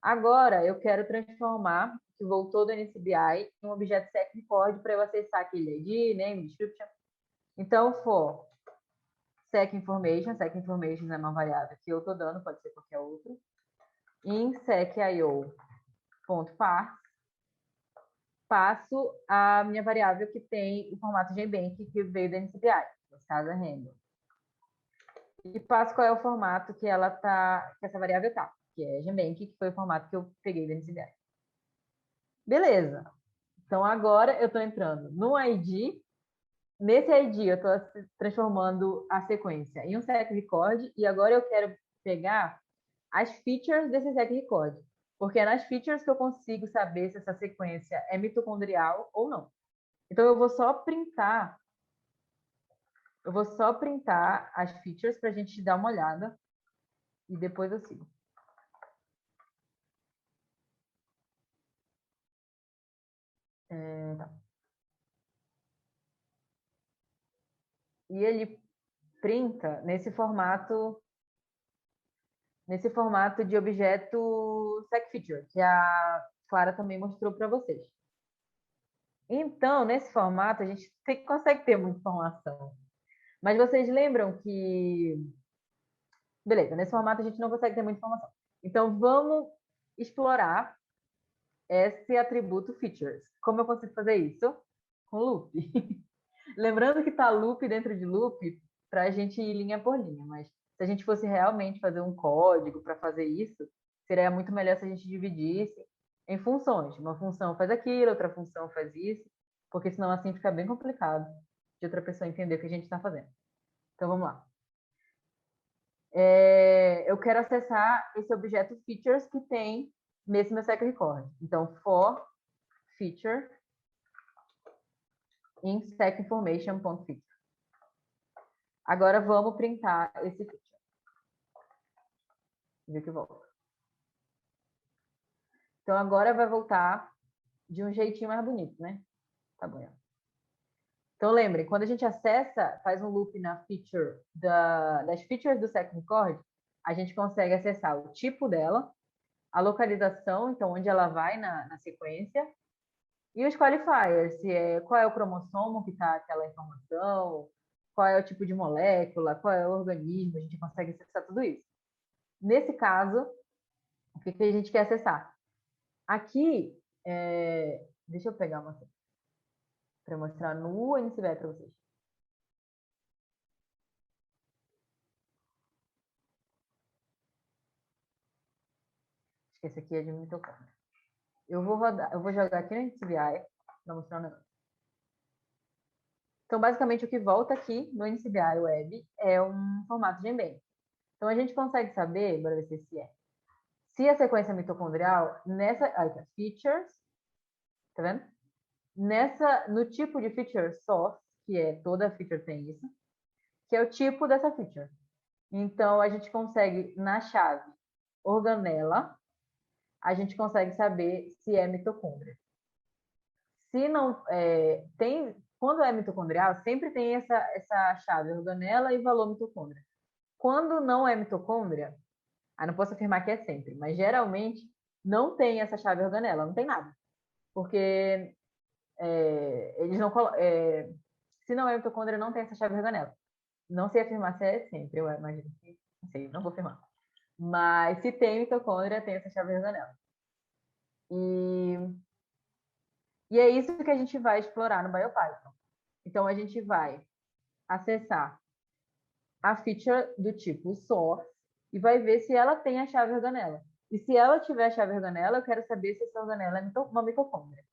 Agora, eu quero transformar, que voltou do NCBI, em um objeto SecRecord para eu acessar aquele ID, name, description. Então, for SecInformation é uma variável que eu estou dando, pode ser qualquer outro. Em secIO.parse, passo a minha variável que tem o formato GBank que veio da NCBI, nesse caso é handle. E passo qual é o formato que essa variável tá, que é GBank, que foi o formato que eu peguei da NCBI. Beleza. Então, agora eu estou entrando no ID. Nesse ID, eu estou transformando a sequência em um SecRecord e agora eu quero pegar as features desse SecRecord. Porque é nas features que eu consigo saber se essa sequência é mitocondrial ou não. Então, eu vou só printar as features para a gente dar uma olhada e depois eu sigo. Tá. E ele printa nesse formato de objeto SecFeature, que a Clara também mostrou para vocês. Então, nesse formato, a gente consegue ter muita informação. Mas vocês lembram que... Beleza, nesse formato a gente não consegue ter muita informação. Então, vamos explorar esse atributo features. Como eu consigo fazer isso? Com loop. Lembrando que está loop dentro de loop para a gente ir linha por linha, mas se a gente fosse realmente fazer um código para fazer isso, seria muito melhor se a gente dividisse em funções. Uma função faz aquilo, outra função faz isso, porque senão assim fica bem complicado de outra pessoa entender o que a gente está fazendo. Então, vamos lá. Eu quero acessar esse objeto features que tem nesse meu SecRecord. Então, for feature em secInformation.feature. Agora, vamos printar esse feature. Viu que volta. Então, agora vai voltar de um jeitinho mais bonito, né? Tá bom. Então, lembrem, quando a gente acessa, faz um loop na feature das features do second chord, a gente consegue acessar o tipo dela, a localização, então onde ela vai na sequência, e os qualifiers, qual é o cromossomo que está aquela informação, qual é o tipo de molécula, qual é o organismo, a gente consegue acessar tudo isso. Nesse caso, o que a gente quer acessar? Aqui, deixa eu pegar uma para mostrar no NCBI para vocês. Acho que esse aqui é de mitocôndria. Eu vou jogar aqui no NCBI para mostrar um negócio. Então, basicamente, o que volta aqui no NCBI Web é um formato de embed. Então, a gente consegue saber, bora ver se é. Se a sequência mitocondrial, features, tá vendo? No tipo de feature source, que é toda feature tem isso, que é o tipo dessa feature. Então, a gente consegue, na chave organela, a gente consegue saber se é mitocôndria. Se não quando é mitocondrial, sempre tem essa chave organela e valor mitocôndria. Quando não é mitocôndria, não posso afirmar que é sempre, mas geralmente não tem essa chave organela, não tem nada. Porque eles não se não é mitocôndria, não tem essa chave organela. Não sei afirmar se é sempre, eu imagino que não sei, não vou afirmar. Mas se tem mitocôndria, tem essa chave organela. E é isso que a gente vai explorar no BioPython. Então, a gente vai acessar a feature do tipo source e vai ver se ela tem a chave organela. E se ela tiver a chave organela, eu quero saber se essa organela é uma mitocôndria.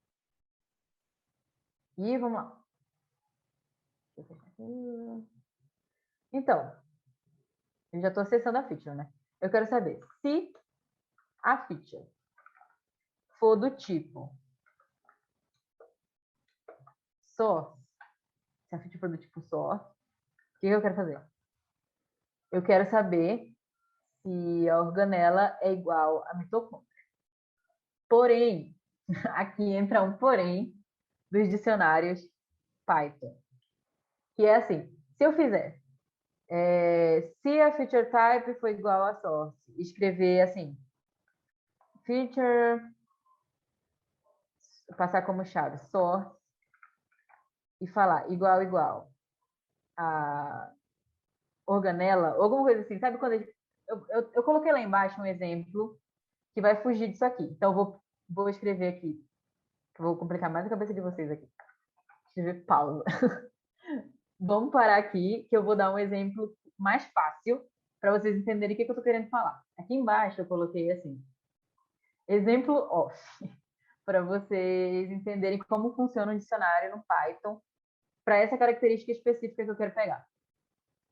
E vamos lá. Então, eu já estou acessando a feature, né? Eu quero saber se a feature for do tipo source, se a feature for do tipo source, o que eu quero fazer? Eu quero saber se a organela é igual a mitocôndria. Porém, aqui entra um porém dos dicionários Python, que é assim, se eu fizer se a feature type for igual a source, escrever assim, feature, passar como chave source e falar igual a organela, alguma coisa assim, sabe quando eu coloquei lá embaixo um exemplo que vai fugir disso aqui. Então, eu vou escrever aqui, vou complicar mais a cabeça de vocês aqui. Escrever pausa. Vamos parar aqui, que eu vou dar um exemplo mais fácil para vocês entenderem o que eu estou querendo falar. Aqui embaixo eu coloquei assim, exemplo off, para vocês entenderem como funciona um dicionário no Python para essa característica específica que eu quero pegar.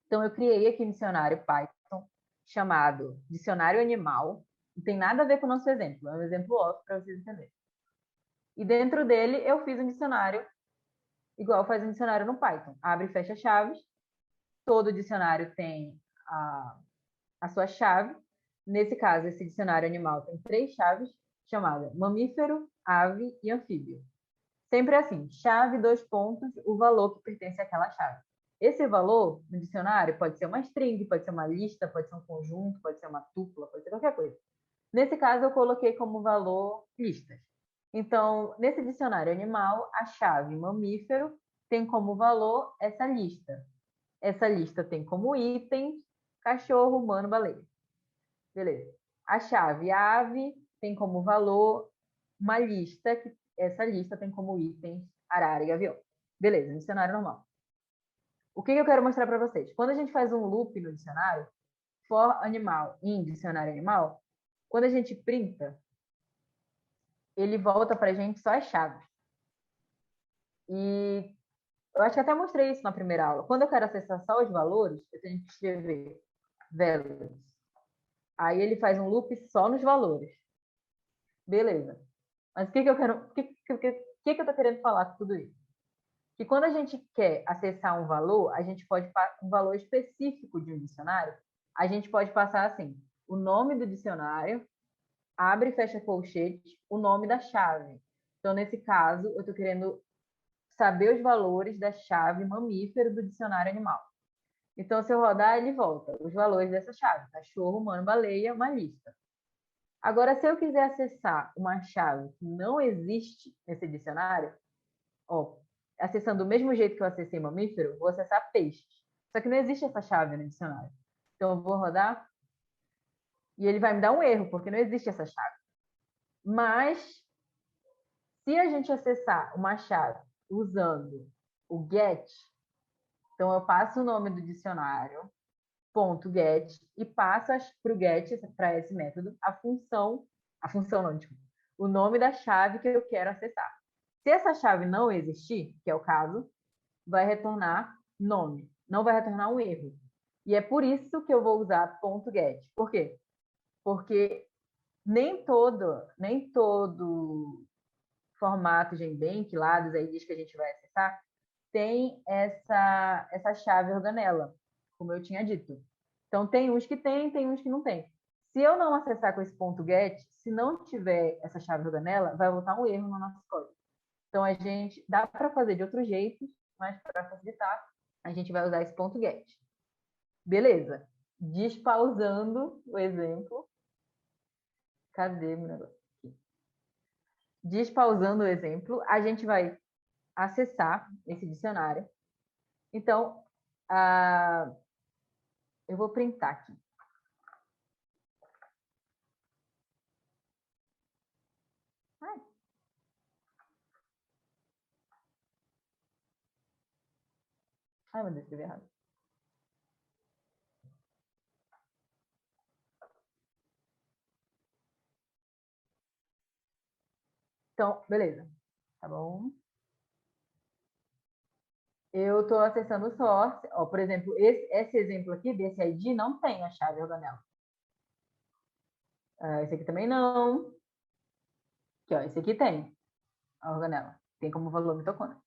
Então, eu criei aqui um dicionário Python chamado Dicionário Animal. Não tem nada a ver com o nosso exemplo, é um exemplo off para vocês entenderem. E dentro dele eu fiz um dicionário igual faz um dicionário no Python. Abre e fecha chaves. Todo dicionário tem a sua chave. Nesse caso, esse dicionário animal tem 3 chaves, chamadas mamífero, ave e anfíbio. Sempre assim, chave, 2 pontos, o valor que pertence àquela chave. Esse valor no dicionário pode ser uma string, pode ser uma lista, pode ser um conjunto, pode ser uma tupla, pode ser qualquer coisa. Nesse caso, eu coloquei como valor listas. Então, nesse dicionário animal, a chave mamífero tem como valor essa lista. Essa lista tem como itens cachorro, humano, baleia. Beleza. A chave ave tem como valor uma lista, que essa lista tem como itens arara e gavião. Beleza, dicionário normal. O que eu quero mostrar para vocês? Quando a gente faz um loop no dicionário, for animal, in dicionário animal, quando a gente printa, ele volta para a gente só as chaves. E eu acho que até mostrei isso na primeira aula. Quando eu quero acessar só os valores, eu tenho que escrever values. Aí ele faz um loop só nos valores. Beleza. Mas o que eu quero, o que eu estou querendo falar com tudo isso? Que quando a gente quer acessar um valor, a gente pode um valor específico de um dicionário, a gente pode passar assim: o nome do dicionário, abre e fecha colchete, o nome da chave. Então, nesse caso, eu estou querendo saber os valores da chave mamífero do dicionário animal. Então, se eu rodar, ele volta. Os valores dessa chave. Cachorro, humano, baleia, uma lista. Agora, se eu quiser acessar uma chave que não existe nesse dicionário, ó, acessando do mesmo jeito que eu acessei mamífero, vou acessar peixe. Só que não existe essa chave no dicionário. Então, eu vou rodar e ele vai me dar um erro, porque não existe essa chave. Mas, se a gente acessar uma chave usando o get, então eu passo o nome do dicionário, ponto .get, e passo para o get, para esse método, a função não, tipo, o nome da chave que eu quero acessar. Se essa chave não existir, que é o caso, vai retornar nome, não vai retornar um erro. E é por isso que eu vou usar ponto .get. Por quê? Porque nem todo formato GenBank, lá dos IDs que a gente vai acessar, tem essa chave organela, como eu tinha dito. Então, tem uns que tem uns que não tem. Se eu não acessar com esse ponto .get, se não tiver essa chave organela, vai voltar um erro no nosso código. Então, a gente dá para fazer de outro jeito, mas para facilitar, a gente vai usar esse ponto .get. Beleza. Despausando o exemplo. Cadê meu negócio? Aqui. Despausando o exemplo, a gente vai acessar esse dicionário. Então, eu vou printar aqui. Ai, meu Deus, escrevi errado. Então, beleza. Tá bom? Eu estou acessando o source. Ó, por exemplo, esse exemplo aqui, desse ID, não tem a chave organela. Esse aqui também não. Aqui, ó, esse aqui tem a organela. Tem como valor mitocôndria.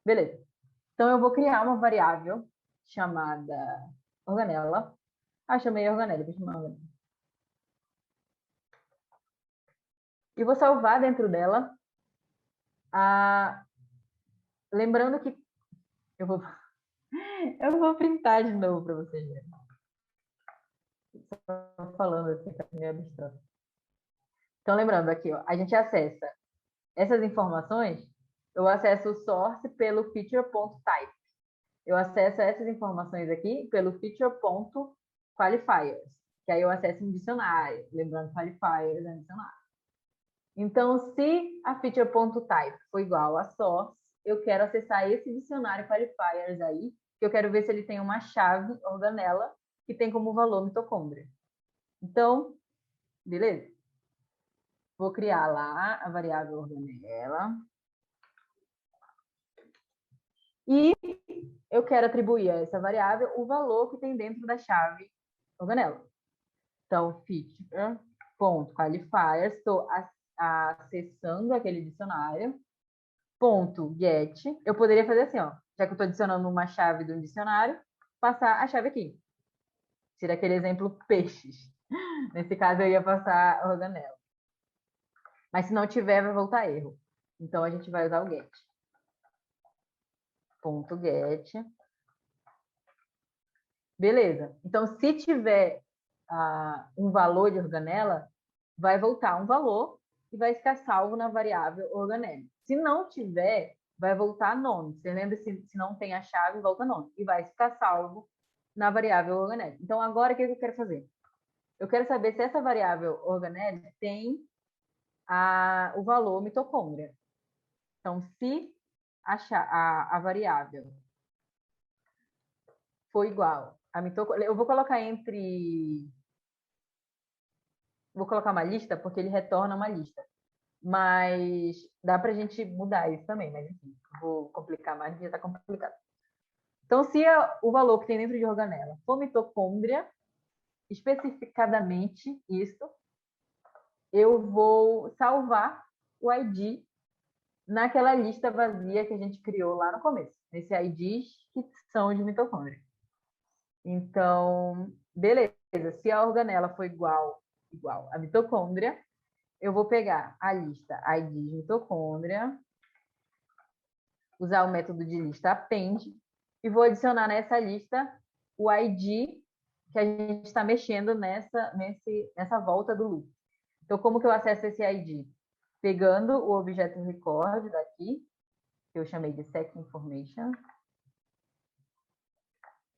Beleza. Então, eu vou criar uma variável chamada organela. Chamei organela, vou chamar organela. E vou salvar dentro dela. Lembrando que eu vou printar de novo para vocês verem. Estou falando assim, tá meio abstrato. Então, lembrando aqui, ó, a gente acessa essas informações, eu acesso o source pelo feature.type. Eu acesso essas informações aqui pelo feature.qualifiers, que aí eu acesso um dicionário. Lembrando, qualifiers é um dicionário. Então, se a feature.type for igual a source, eu quero acessar esse dicionário qualifiers aí, que eu quero ver se ele tem uma chave organela que tem como valor mitocôndria. Então, beleza? Vou criar lá a variável organela. E eu quero atribuir a essa variável o valor que tem dentro da chave organela. Então, feature.qualifiers, estou acessando aquele dicionário. Ponto .get. Eu poderia fazer assim, ó, já que eu estou adicionando uma chave de um dicionário, passar a chave aqui. Tira aquele exemplo peixes. Nesse caso, eu ia passar organela. Mas se não tiver, vai voltar erro. Então, a gente vai usar o get. Ponto .get. Beleza. Então, se tiver um valor de organela, vai voltar um valor e vai ficar salvo na variável organela. Se não tiver, vai voltar nome. Você lembra, se não tem a chave, volta nome. E vai ficar salvo na variável organela. Então, agora, o que eu quero fazer? Eu quero saber se essa variável organela tem o valor mitocôndria. Então, se a variável for igual a mitocôndria, eu vou colocar vou colocar uma lista, porque ele retorna uma lista. Mas dá para a gente mudar isso também, mas enfim, vou complicar mais, já está complicado. Então, se o valor que tem dentro de organela for mitocôndria, especificadamente isso, eu vou salvar o ID naquela lista vazia que a gente criou lá no começo, nesse IDs que são de mitocôndria. Então, beleza. Se a organela for igual à mitocôndria, eu vou pegar a lista ID de mitocôndria, usar o método de lista append e vou adicionar nessa lista o ID que a gente está mexendo nessa volta do loop. Então, como que eu acesso esse ID? Pegando o objeto record daqui, que eu chamei de secInformation,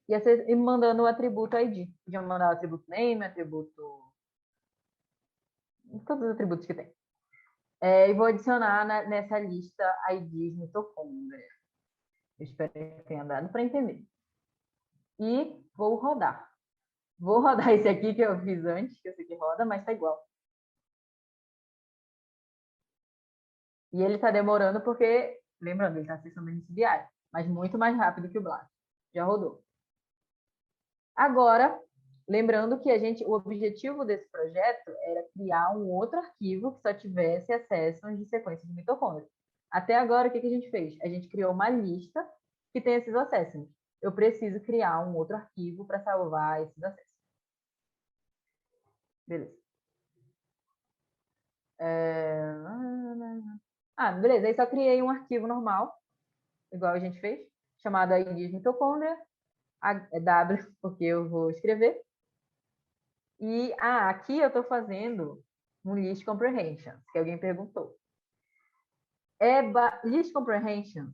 e mandando o atributo ID. Podia mandar o atributo name, todos os atributos que tem. E vou adicionar nessa lista IDs mitocôndria. Eu espero que tenha dado para entender. E vou rodar. Vou rodar esse aqui que eu fiz antes, que eu sei que roda, mas está igual. E ele está demorando porque, lembrando, ele está acessando o NCBI, mas muito mais rápido que o Blast. Já rodou. Agora, lembrando que o objetivo desse projeto era criar um outro arquivo que só tivesse acesso de sequências de mitocôndrias. Até agora, o que a gente fez? A gente criou uma lista que tem esses acessos. Eu preciso criar um outro arquivo para salvar esses acessos. Beleza. Beleza. Aí só criei um arquivo normal, igual a gente fez, chamado ID mitocôndria, W, porque eu vou escrever. E aqui eu estou fazendo um list comprehension, que alguém perguntou. List comprehension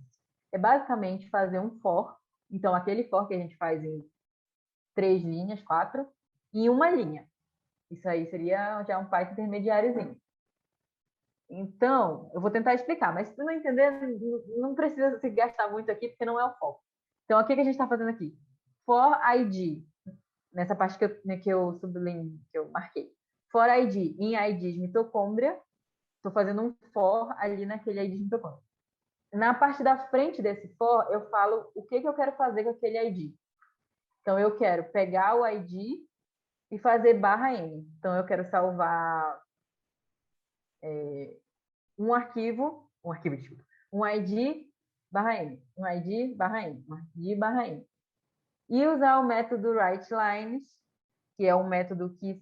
é basicamente fazer um for. Então, aquele for que a gente faz em 3 linhas, 4, e uma linha. Isso aí seria já um Python intermediáriozinho. Então, eu vou tentar explicar, mas se tu não entender, não precisa se gastar muito aqui, porque não é o foco. Então, o que a gente está fazendo aqui? For ID, nessa parte que eu sublinho, que eu marquei. For ID em ID de mitocôndria, estou fazendo um for ali naquele ID de mitocôndria. Na parte da frente desse for, eu falo o que eu quero fazer com aquele ID. Então, eu quero pegar o ID e fazer /n. Então, eu quero salvar um ID /n, um ID /n, um ID /n. E usar o método writeLines, que é um método que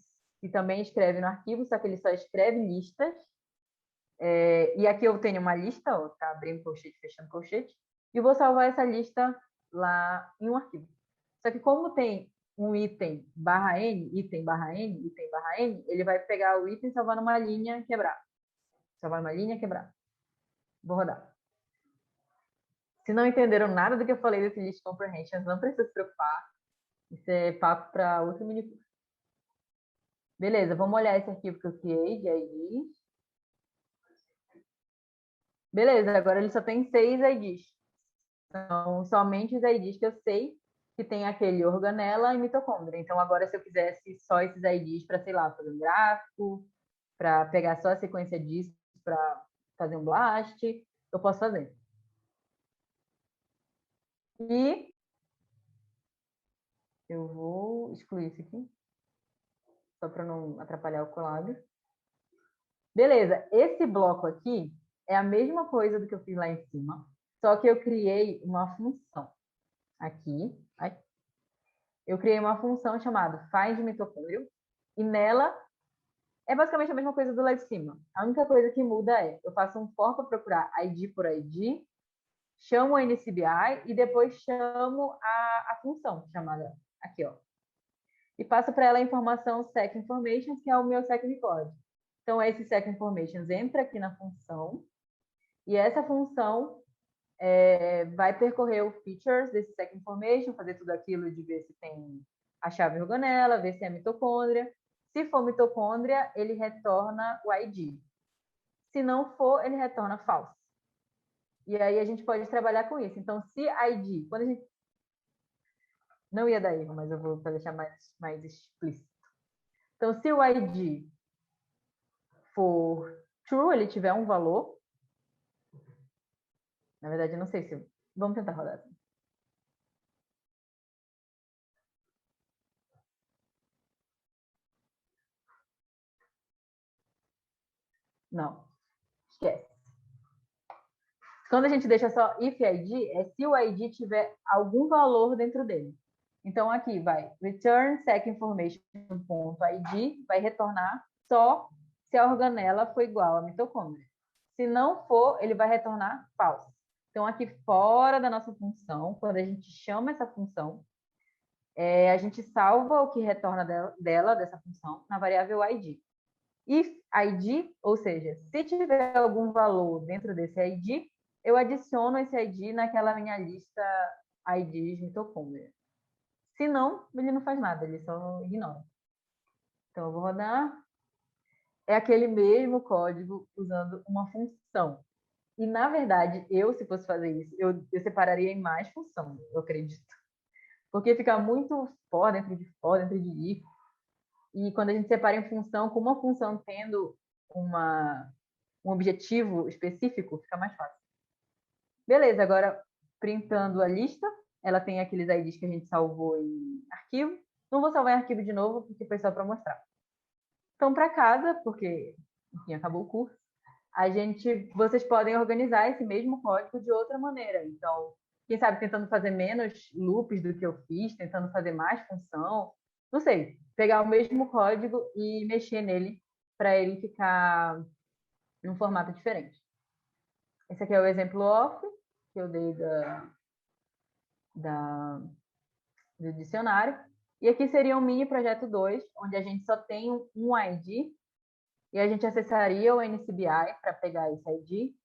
também escreve no arquivo, só que ele só escreve listas. E aqui eu tenho uma lista, tá abrindo colchete, fechando colchete, e vou salvar essa lista lá em um arquivo. Só que como tem um item /n, item /n, item /n, ele vai pegar o item e salvar numa linha quebrada. Salvar numa linha quebrada. Vou rodar. Se não entenderam nada do que eu falei desse list comprehension, não precisa se preocupar. Isso é papo para outro mini curso. Beleza, vamos olhar esse arquivo que eu criei de IDs. Beleza, agora ele só tem 6 IDs. São somente os IDs que eu sei que tem aquele organela e mitocôndria. Então, agora, se eu quisesse só esses IDs para, sei lá, fazer um gráfico, para pegar só a sequência disso para fazer um blast, eu posso fazer. E eu vou excluir isso aqui, só para não atrapalhar o Colab. Beleza, esse bloco aqui é a mesma coisa do que eu fiz lá em cima, só que eu criei uma função aqui. Eu criei uma função chamada findMitocôndrio, e nela é basicamente a mesma coisa do lá de cima. A única coisa que muda é, eu faço um for para procurar ID por ID, chamo o NCBI e depois chamo a função chamada aqui, ó. E passo para ela a informação secInformations, que é o meu secRecord. Então, esse secInformations entra aqui na função e essa função vai percorrer o features desse secInformation, fazer tudo aquilo de ver se tem a chave organela, ver se é mitocôndria. Se for mitocôndria, ele retorna o ID. Se não for, ele retorna false. E aí a gente pode trabalhar com isso. Então, se ID, quando a gente... Não ia dar erro, mas eu vou deixar mais explícito. Então, se o ID for true, ele tiver um valor... Na verdade, eu não sei se... Vamos tentar rodar assim. Não. Esquece. Quando a gente deixa só if ID, é se o ID tiver algum valor dentro dele. Então, aqui vai return sec information.id, vai retornar só se a organela for igual à mitocôndria. Se não for, ele vai retornar false. Então, aqui fora da nossa função, quando a gente chama essa função, a gente salva o que retorna dessa função, na variável id. If id, ou seja, se tiver algum valor dentro desse id, eu adiciono esse id naquela minha lista IDs mitocôndria. Se não, ele não faz nada, ele só ignora. Então, eu vou rodar. É aquele mesmo código usando uma função. E, na verdade, se fosse fazer isso, eu separaria em mais função, eu acredito. Porque fica muito for, dentro de if. E quando a gente separa em função, com uma função tendo um objetivo específico, fica mais fácil. Beleza, agora printando a lista, ela tem aqueles IDs que a gente salvou em arquivo. Não vou salvar em arquivo de novo, porque foi só para mostrar. Então, para casa, porque, enfim, acabou o curso, vocês podem organizar esse mesmo código de outra maneira. Então, quem sabe tentando fazer menos loops do que eu fiz, tentando fazer mais função, não sei, pegar o mesmo código e mexer nele para ele ficar em um formato diferente. Esse aqui é o exemplo off que eu dei do dicionário. E aqui seria um mini projeto 2, onde a gente só tem um ID e a gente acessaria o NCBI para pegar esse ID,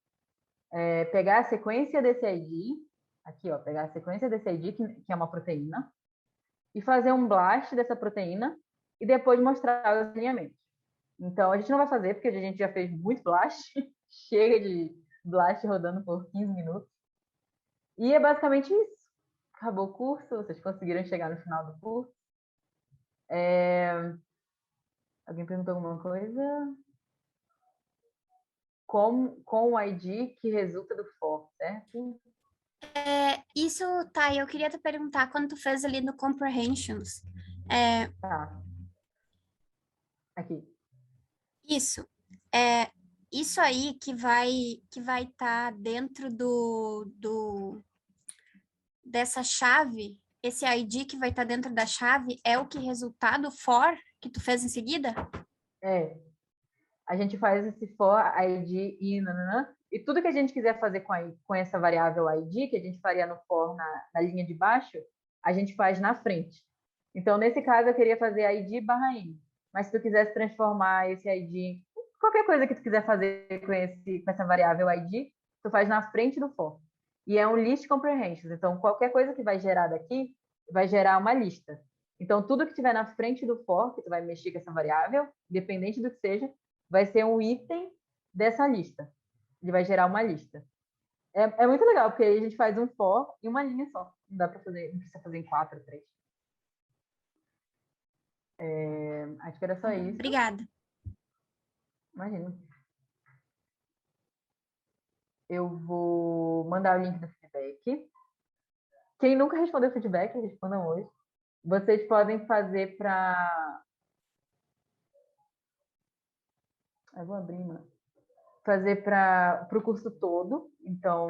pegar a sequência desse ID, aqui, ó, pegar a sequência desse ID, que é uma proteína, e fazer um blast dessa proteína e depois mostrar os alinhamentos. Então, a gente não vai fazer, porque a gente já fez muito blast, chega de blast rodando por 15 minutos. E é basicamente isso. Acabou o curso, vocês conseguiram chegar no final do curso. Alguém perguntou alguma coisa? Com o ID que resulta do for, certo? Isso, tá, eu queria te perguntar, quando tu fez ali no Comprehensions, Tá. Aqui. isso aí que vai estar dentro dessa chave, esse ID que vai estar dentro da chave é o que resultado for que tu fez em seguida? A gente faz esse for, ID e tudo que a gente quiser fazer com essa variável ID, que a gente faria no for na linha de baixo, a gente faz na frente. Então, nesse caso, eu queria fazer ID barra N. Mas se tu quisesse transformar esse ID, qualquer coisa que tu quiser fazer com essa variável ID, tu faz na frente do for. E é um list comprehensions. Então, qualquer coisa que vai gerar daqui, vai gerar uma lista. Então, tudo que tiver na frente do for, que tu vai mexer com essa variável, independente do que seja, vai ser um item dessa lista. Ele vai gerar uma lista. É muito legal, porque aí a gente faz um for em uma linha só. Não dá para fazer, não precisa fazer em 4, 3. Acho que era só isso. Obrigada. Imagina. Eu vou mandar o link do feedback. Quem nunca respondeu feedback, respondam hoje. Vocês podem fazer para... Eu vou abrir, mano. Fazer para o curso todo. Então,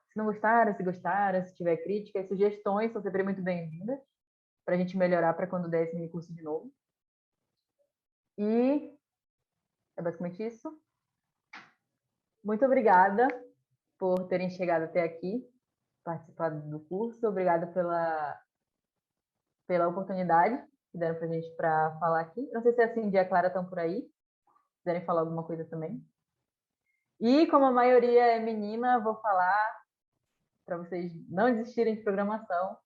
se não gostaram, se gostaram, se tiver críticas, sugestões, são sempre muito bem-vindas para a gente melhorar para quando der esse mini curso de novo. E é basicamente isso. Muito obrigada por terem chegado até aqui, participado do curso. Obrigada pela oportunidade que deram para a gente para falar aqui. Não sei se a Cindy e a Clara estão por aí. Se quiserem falar alguma coisa também. E como a maioria é menina, vou falar para vocês não desistirem de programação,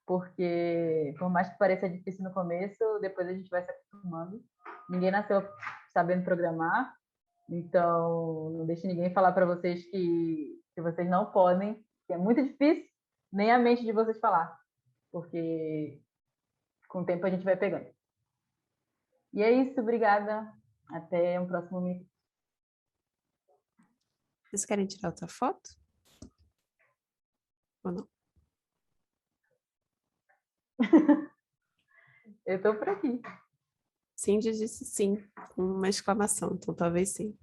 porque por mais que pareça difícil no começo, depois a gente vai se acostumando. Ninguém nasceu sabendo programar, então não deixe ninguém falar para vocês que vocês não podem, que é muito difícil, nem a mente de vocês falar, porque com o tempo a gente vai pegando. E é isso, obrigada. Até um próximo vídeo. Vocês querem tirar outra foto? Ou não? Eu estou por aqui. Cindy disse sim, com uma exclamação, então talvez sim.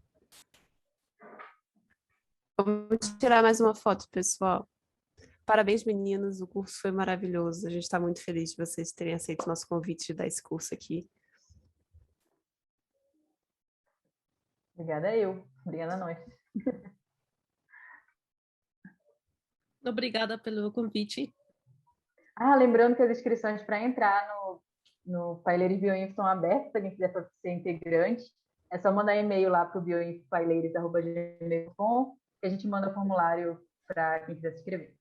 Vamos tirar mais uma foto, pessoal. Parabéns, meninos. O curso foi maravilhoso. A gente está muito feliz de vocês terem aceito o nosso convite de dar esse curso aqui. Obrigada eu. Obrigada a nós. Obrigada pelo convite. Lembrando que as inscrições para entrar no Paileiros Bioinfo estão abertas, para quem quiser ser integrante. É só mandar e-mail lá para o bioinfopaileiros@gmail.com que a gente manda formulário para quem quiser se inscrever.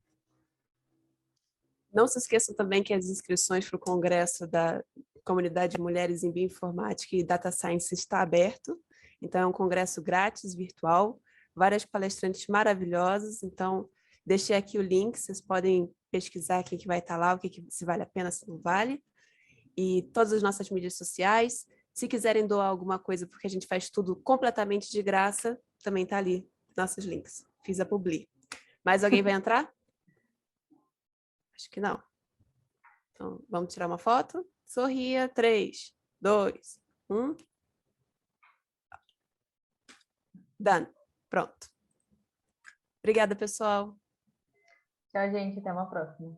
Não se esqueçam também que as inscrições para o Congresso da Comunidade de Mulheres em Bioinformática e Data Science está aberto. Então, é um congresso grátis, virtual, várias palestrantes maravilhosas. Então, deixei aqui o link, vocês podem pesquisar quem que vai estar lá, se vale a pena, se não vale. E todas as nossas mídias sociais. Se quiserem doar alguma coisa, porque a gente faz tudo completamente de graça, também está ali, nossos links. Fiz a publi. Mais alguém vai entrar? Acho que não. Então, vamos tirar uma foto? Sorria. 3, 2, 1. Done. Pronto. Obrigada, pessoal. Tchau, gente. Até uma próxima.